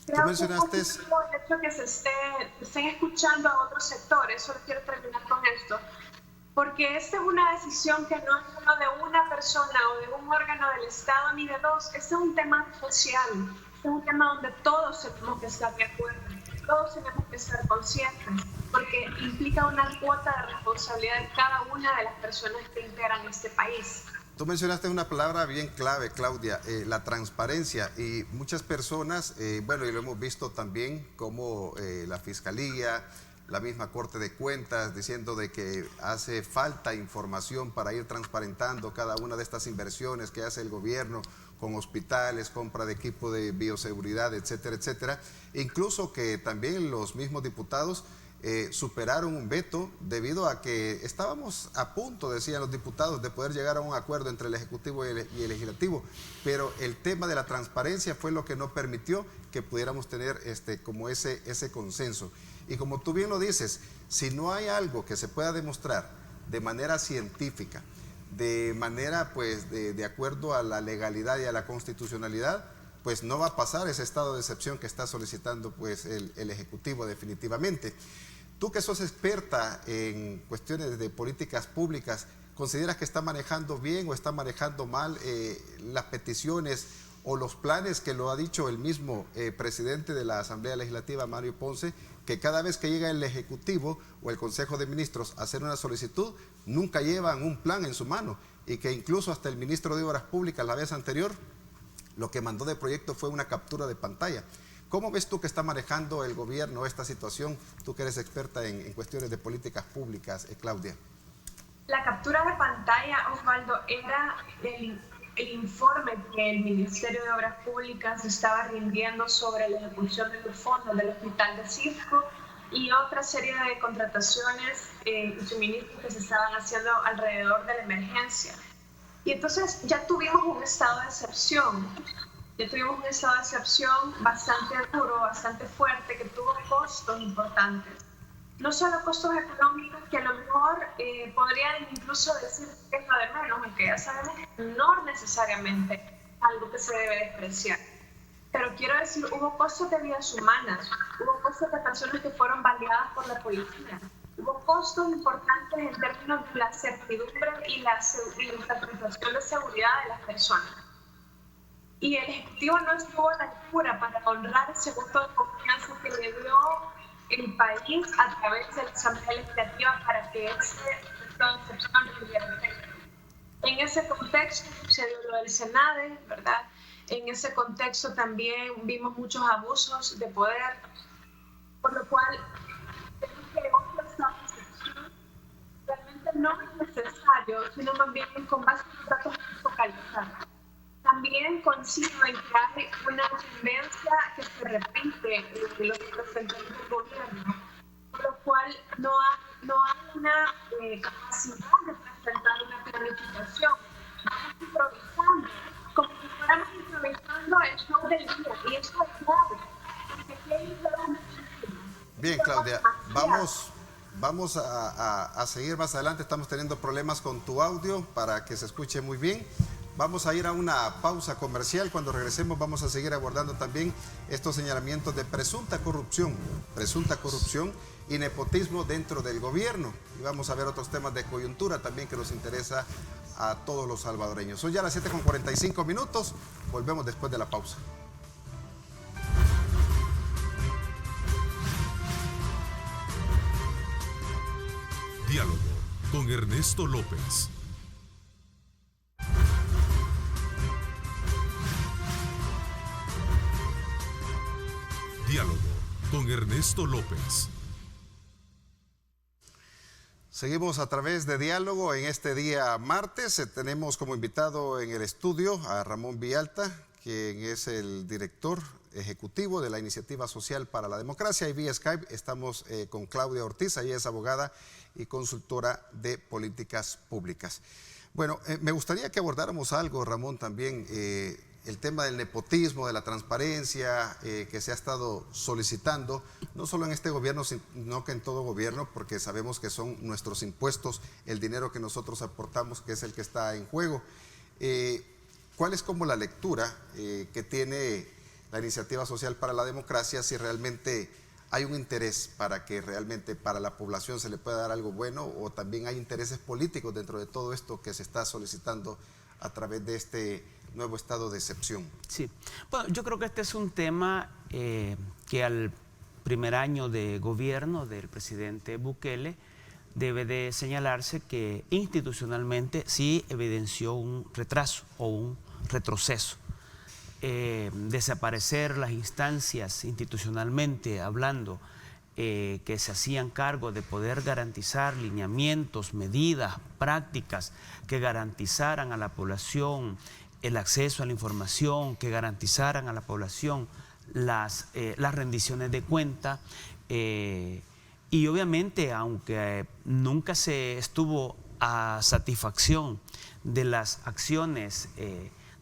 Creo que es positivo el hecho que se estén escuchando a otros sectores. Solo quiero terminar con esto, porque esta es una decisión que no es solo de una persona o de un órgano del Estado ni de dos. Este es un tema social, este es un tema donde todos tenemos que estar de acuerdo, todos tenemos que estar conscientes, porque implica una cuota de responsabilidad de cada una de las personas que integran este país. Tú mencionaste una palabra bien clave, Claudia, la transparencia, y muchas personas, bueno, y lo hemos visto también como la Fiscalía, la misma Corte de Cuentas, diciendo de que hace falta información para ir transparentando cada una de estas inversiones que hace el gobierno con hospitales, compra de equipo de bioseguridad, etcétera, etcétera. Incluso que también los mismos diputados superaron un veto debido a que estábamos a punto, decían los diputados, de poder llegar a un acuerdo entre el Ejecutivo y el Legislativo, pero el tema de la transparencia fue lo que no permitió que pudiéramos tener como ese consenso. Y como tú bien lo dices, si no hay algo que se pueda demostrar de manera científica, de manera pues de acuerdo a la legalidad y a la constitucionalidad, pues no va a pasar ese estado de excepción que está solicitando pues el Ejecutivo definitivamente. Tú que sos experta en cuestiones de políticas públicas, ¿consideras que está manejando bien o está manejando mal las peticiones o los planes que lo ha dicho el mismo presidente de la Asamblea Legislativa, Mario Ponce, que cada vez que llega el Ejecutivo o el Consejo de Ministros a hacer una solicitud, nunca llevan un plan en su mano y que incluso hasta el ministro de Obras Públicas la vez anterior lo que mandó de proyecto fue una captura de pantalla? ¿Cómo ves tú que está manejando el gobierno esta situación? Tú que eres experta en cuestiones de políticas públicas, Claudia. La captura de pantalla, Osvaldo, era el informe que el Ministerio de Obras Públicas estaba rindiendo sobre la ejecución de los fondos del Hospital de Cisco y otra serie de contrataciones y suministros que se estaban haciendo alrededor de la emergencia. Y entonces ya tuvimos un estado de excepción. Ya tuvimos un estado de excepción bastante duro, bastante fuerte, que tuvo costos importantes. No solo costos económicos, que a lo mejor podrían incluso decir que es lo de menos, aunque ya sabemos que no necesariamente algo que se debe despreciar. Pero quiero decir, hubo costos de vidas humanas, hubo costos de personas que fueron baleadas por la policía, hubo costos importantes en términos de la certidumbre y la sensación de seguridad de las personas. Y el Ejecutivo no estuvo a la altura para honrar ese voto de confianza que le dio el país a través de la Asamblea Legislativa para que ese estado de excepción tuviera efecto. En ese contexto sucedió lo del Senade, ¿verdad? En ese contexto también vimos muchos abusos de poder, por lo cual tenemos que otro estado de excepción realmente no es necesario, sino más bien con base en los datos focalizados. También coincido en que hay una tendencia que se repite en los representantes del gobierno, por lo cual no hay una capacidad de presentar una planificación. Estamos improvisando, como si fuéramos improvisando el show del día, y eso es grave. Bien, Claudia, vamos a seguir más adelante. Estamos teniendo problemas con tu audio para que se escuche muy bien. vamos a ir a una pausa comercial. Cuando regresemos vamos a seguir abordando también estos señalamientos de presunta corrupción y nepotismo dentro del gobierno. Y vamos a ver otros temas de coyuntura también que nos interesa a todos los salvadoreños. Son ya las 7:45. Volvemos después de la pausa. Diálogo con Ernesto López. Diálogo con Ernesto López. Seguimos a través de Diálogo en este día martes. Tenemos como invitado en el estudio a Ramón Villalta, quien es el director ejecutivo de la Iniciativa Social para la Democracia, y vía Skype estamos con Claudia Ortiz. Ella es abogada y consultora de políticas públicas. Bueno, me gustaría que abordáramos algo, Ramón, también el tema del nepotismo, de la transparencia que se ha estado solicitando, no solo en este gobierno, sino que en todo gobierno, porque sabemos que son nuestros impuestos, el dinero que nosotros aportamos, que es el que está en juego. ¿Cuál es como la lectura que tiene la Iniciativa Social para la Democracia, si realmente hay un interés para que realmente para la población se le pueda dar algo bueno, o también hay intereses políticos dentro de todo esto que se está solicitando a través de este nuevo estado de excepción? Sí, bueno, yo creo que este es un tema que al primer año de gobierno del presidente Bukele debe de señalarse que institucionalmente sí evidenció un retraso o un retroceso. Desaparecer las instancias institucionalmente hablando que se hacían cargo de poder garantizar lineamientos, medidas, prácticas que garantizaran a la población el acceso a la información, que garantizaran a la población las rendiciones de cuenta, y obviamente aunque nunca se estuvo a satisfacción de las acciones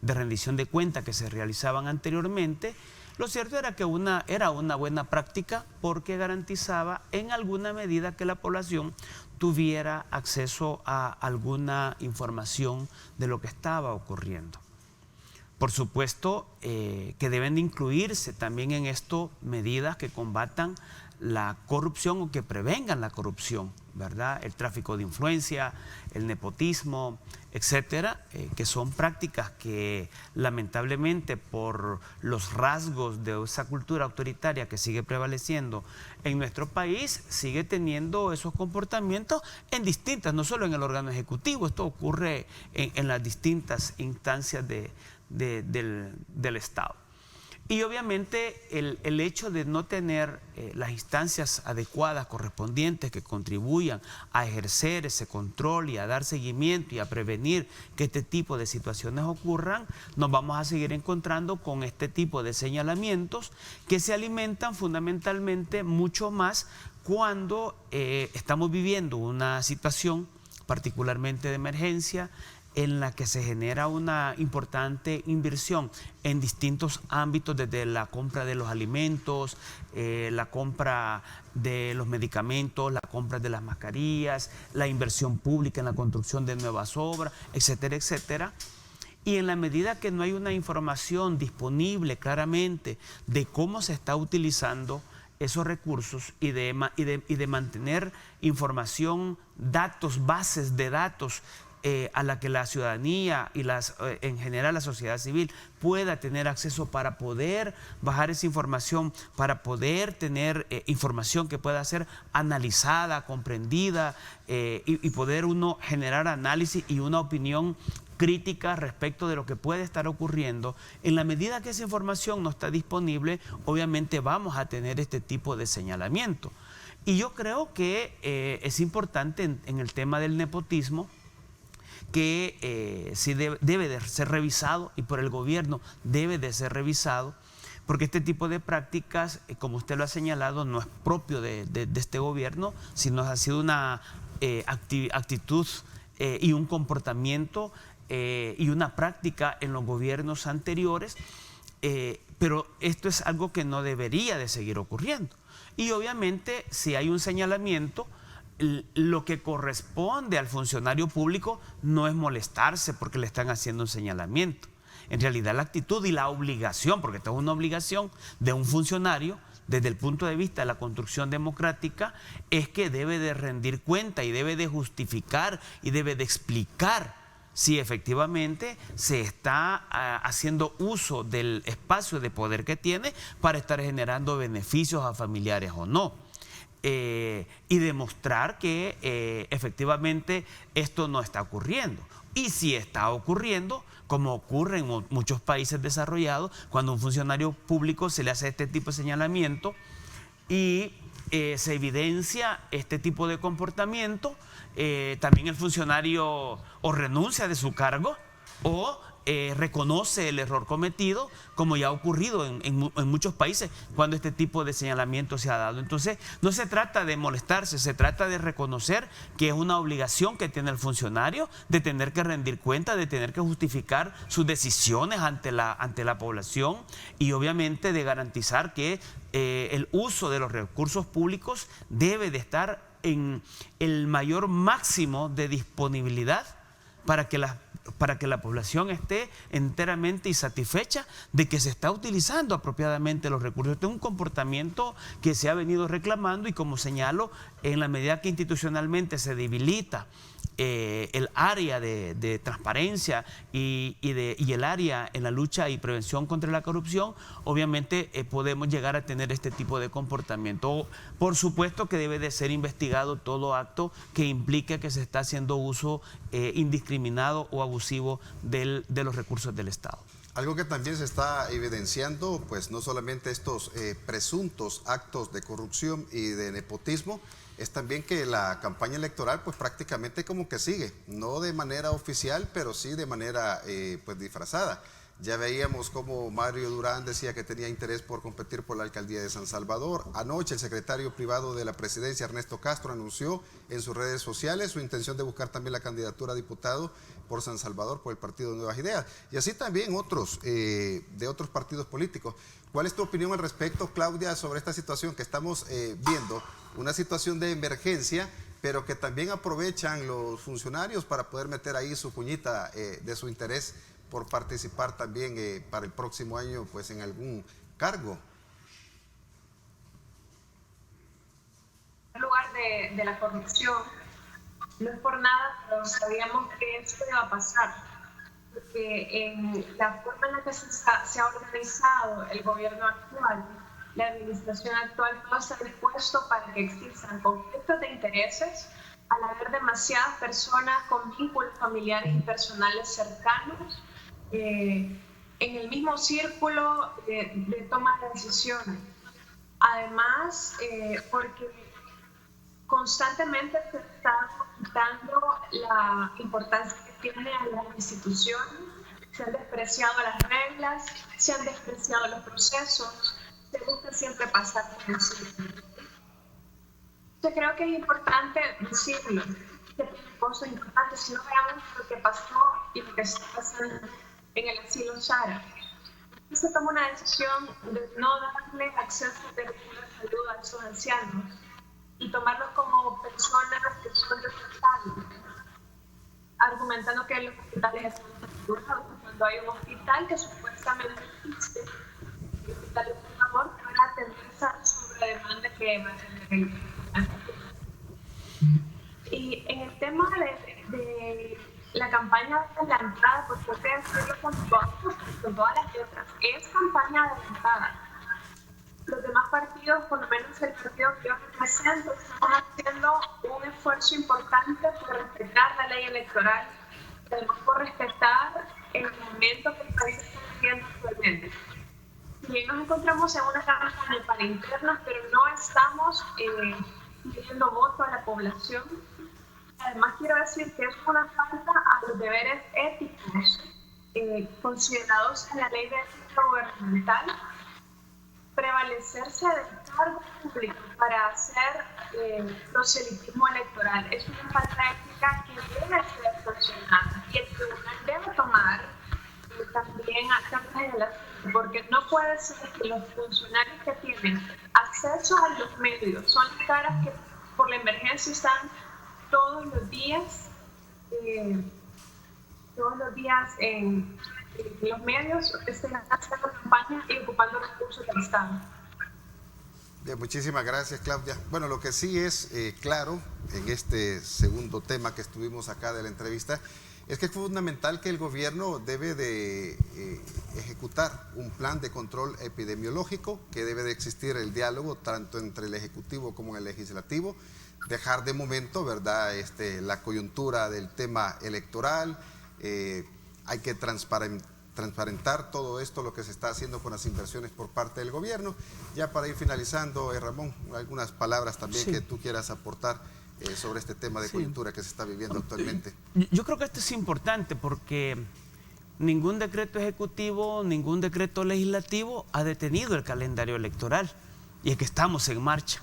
de rendición de cuenta que se realizaban anteriormente, lo cierto era que era una buena práctica porque garantizaba en alguna medida que la población tuviera acceso a alguna información de lo que estaba ocurriendo. Por supuesto que deben de incluirse también en esto medidas que combatan la corrupción o que prevengan la corrupción, ¿verdad? El tráfico de influencia, el nepotismo, etcétera, que son prácticas que lamentablemente por los rasgos de esa cultura autoritaria que sigue prevaleciendo en nuestro país, sigue teniendo esos comportamientos en distintas, no solo en el órgano ejecutivo, esto ocurre en las distintas instancias del Estado. Y obviamente el hecho de no tener las instancias adecuadas, correspondientes, que contribuyan a ejercer ese control y a dar seguimiento y a prevenir que este tipo de situaciones ocurran, nos vamos a seguir encontrando con este tipo de señalamientos que se alimentan fundamentalmente mucho más cuando estamos viviendo una situación particularmente de emergencia, en la que se genera una importante inversión en distintos ámbitos, desde la compra de los alimentos, la compra de los medicamentos, la compra de las mascarillas, la inversión pública en la construcción de nuevas obras, etcétera, etcétera. Y en la medida que no hay una información disponible claramente de cómo se está utilizando esos recursos y de mantener información, datos, bases de datos a la que la ciudadanía y en general la sociedad civil pueda tener acceso para poder bajar esa información, para poder tener información que pueda ser analizada, comprendida y poder uno generar análisis y una opinión crítica respecto de lo que puede estar ocurriendo. En la medida que esa información no está disponible, obviamente vamos a tener este tipo de señalamiento. Y yo creo que es importante en el tema del nepotismo, que sí debe de ser revisado, y por el gobierno debe de ser revisado, porque este tipo de prácticas, como usted lo ha señalado, no es propio de este gobierno, sino ha sido una actitud y un comportamiento y una práctica en los gobiernos anteriores, pero esto es algo que no debería de seguir ocurriendo. Y obviamente si hay un señalamiento, lo que corresponde al funcionario público no es molestarse porque le están haciendo un señalamiento. En realidad la actitud y la obligación, porque esto es una obligación de un funcionario desde el punto de vista de la construcción democrática, es que debe de rendir cuenta y debe de justificar y debe de explicar si efectivamente se está haciendo uso del espacio de poder que tiene para estar generando beneficios a familiares o no. Y demostrar que efectivamente esto no está ocurriendo. Y si está ocurriendo, como ocurre en muchos países desarrollados, cuando a un funcionario público se le hace este tipo de señalamiento y se evidencia este tipo de comportamiento, también el funcionario o renuncia de su cargo o reconoce el error cometido, como ya ha ocurrido en muchos países cuando este tipo de señalamiento se ha dado. Entonces, no se trata de molestarse, se trata de reconocer que es una obligación que tiene el funcionario de tener que rendir cuenta, de tener que justificar sus decisiones ante la población y obviamente de garantizar que el uso de los recursos públicos debe de estar en el mayor máximo de disponibilidad para que la población esté enteramente y satisfecha de que se está utilizando apropiadamente los recursos. Este es un comportamiento que se ha venido reclamando y, como señalo, en la medida que institucionalmente se debilita el área de transparencia y el área en la lucha y prevención contra la corrupción, obviamente podemos llegar a tener este tipo de comportamiento. Por supuesto que debe de ser investigado todo acto que implique que se está haciendo uso indiscriminado o abusivo de los recursos del Estado. Algo que también se está evidenciando, pues no solamente estos presuntos actos de corrupción y de nepotismo, es también que la campaña electoral pues prácticamente como que sigue, no de manera oficial, pero sí de manera pues disfrazada. Ya veíamos como Mario Durán decía que tenía interés por competir por la alcaldía de San Salvador. Anoche el secretario privado de la presidencia, Ernesto Castro, anunció en sus redes sociales su intención de buscar también la candidatura a diputado por San Salvador por el Partido de Nuevas Ideas. Y así también otros de otros partidos políticos. ¿Cuál es tu opinión al respecto, Claudia, sobre esta situación que estamos viendo? Una situación de emergencia, pero que también aprovechan los funcionarios para poder meter ahí su cuñita de su interés por participar también para el próximo año pues en algún cargo. En lugar de la corrupción, no es por nada, pero sabíamos que esto iba a pasar, porque en la forma en la que se ha organizado el gobierno actual, la administración actual no está dispuesto para que existan conflictos de intereses al haber demasiadas personas con vínculos familiares y personales cercanos en el mismo círculo de toma de decisiones. Además, porque constantemente se está quitando la importancia que tiene a la institución, se han despreciado las reglas, se han despreciado los procesos, se busca siempre pasar por encima. Yo creo que es importante decirlo, que es cosa importante, si no veamos lo que pasó y lo que está pasando en el asilo Sara. Se toma una decisión de no darle acceso de salud a esos ancianos y tomarlos como personas que son responsables, argumentando que los hospitales están saturados cuando hay un hospital que supuestamente existe, el hospital de favor, para atender esa sobredemanda que va a tener el. Y en el tema de la campaña adelantada, pues tengo que decirlo con todas las letras, es campaña adelantada. Los demás partidos, por lo menos el partido que yo represento, estamos haciendo un esfuerzo importante por respetar la ley electoral, además por respetar el momento que el país está viviendo actualmente. Si bien nos encontramos en una campaña para internas, pero no estamos pidiendo voto a la población. Además, quiero decir que es una falta a los deberes éticos considerados en la ley de ética gubernamental, prevalecerse del cargo público para hacer proselitismo electoral. Es una falta ética que debe ser sancionada y el tribunal debe tomar también acciones en el asunto, porque no puede ser que los funcionarios que tienen acceso a los medios son las caras que por la emergencia están todos los días en los medios, están haciendo campaña y ocupando recursos del Estado. Bien, muchísimas gracias, Claudia. Bueno, lo que sí es claro en este segundo tema que estuvimos acá de la entrevista es que es fundamental que el gobierno debe de ejecutar un plan de control epidemiológico, que debe de existir el diálogo tanto entre el Ejecutivo como el Legislativo, dejar de momento, ¿verdad?, la coyuntura del tema electoral. Hay que transparentar todo esto, lo que se está haciendo con las inversiones por parte del gobierno. Ya para ir finalizando, Ramón, algunas palabras también que tú quieras aportar sobre este tema de coyuntura que se está viviendo actualmente. Yo creo que esto es importante porque ningún decreto ejecutivo, ningún decreto legislativo ha detenido el calendario electoral, y es que estamos en marcha.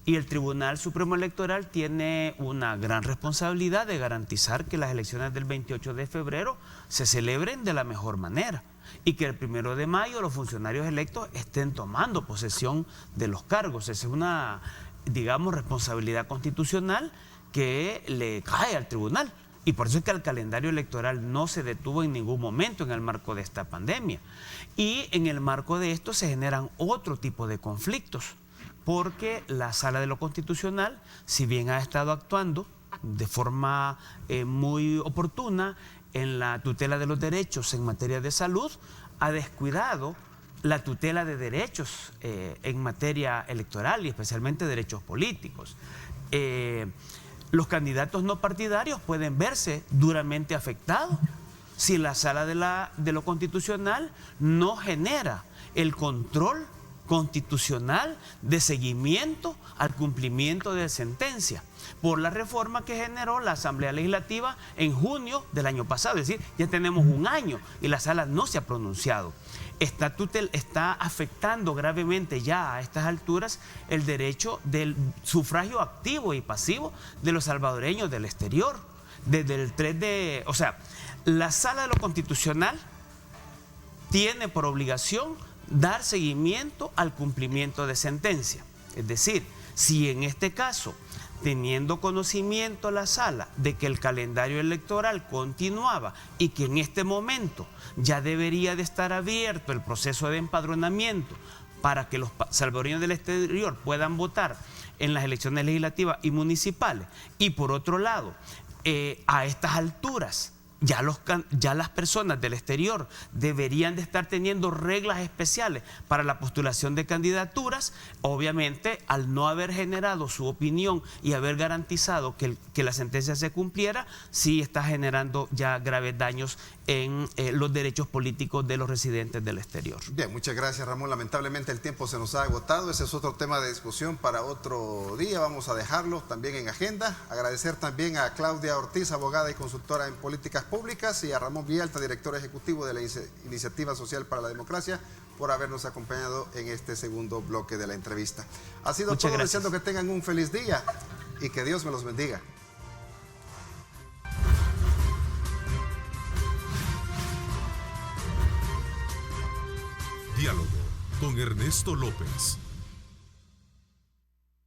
Y el Tribunal Supremo Electoral tiene una gran responsabilidad de garantizar que las elecciones del 28 de febrero se celebren de la mejor manera y que el 1 de mayo los funcionarios electos estén tomando posesión de los cargos. Esa es una, digamos, responsabilidad constitucional que le cae al tribunal. Y por eso es que el calendario electoral no se detuvo en ningún momento en el marco de esta pandemia. Y en el marco de esto se generan otro tipo de conflictos, porque la Sala de lo Constitucional, si bien ha estado actuando de forma muy oportuna en la tutela de los derechos en materia de salud, ha descuidado la tutela de derechos en materia electoral y especialmente derechos políticos. Los candidatos no partidarios pueden verse duramente afectados si la Sala de lo Constitucional no genera el control constitucional de seguimiento al cumplimiento de sentencia por la reforma que generó la Asamblea Legislativa en junio del año pasado. Es decir, ya tenemos un año y la Sala no se ha pronunciado. Está afectando gravemente ya a estas alturas el derecho del sufragio activo y pasivo de los salvadoreños del exterior. Desde el 3 de... O sea, la Sala de lo Constitucional tiene por obligación dar seguimiento al cumplimiento de sentencia. Es decir, si en este caso, teniendo conocimiento la Sala de que el calendario electoral continuaba y que en este momento ya debería de estar abierto el proceso de empadronamiento para que los salvadoreños del exterior puedan votar en las elecciones legislativas y municipales, y por otro lado, a estas alturas, ya las personas del exterior deberían de estar teniendo reglas especiales para la postulación de candidaturas. Obviamente, al no haber generado su opinión y haber garantizado que la sentencia se cumpliera, sí está generando ya graves daños en los derechos políticos de los residentes del exterior. Bien, muchas gracias, Ramón. Lamentablemente el tiempo se nos ha agotado. Ese es otro tema de discusión para otro día. Vamos a dejarlo también en agenda. Agradecer también a Claudia Ortiz, abogada y consultora en políticas públicas, y a Ramón Villalta, director ejecutivo de la Iniciativa Social para la Democracia, por habernos acompañado en este segundo bloque de la entrevista. Ha sido todo. Deseando que tengan un feliz día y que Dios me los bendiga. Diálogo con Ernesto López.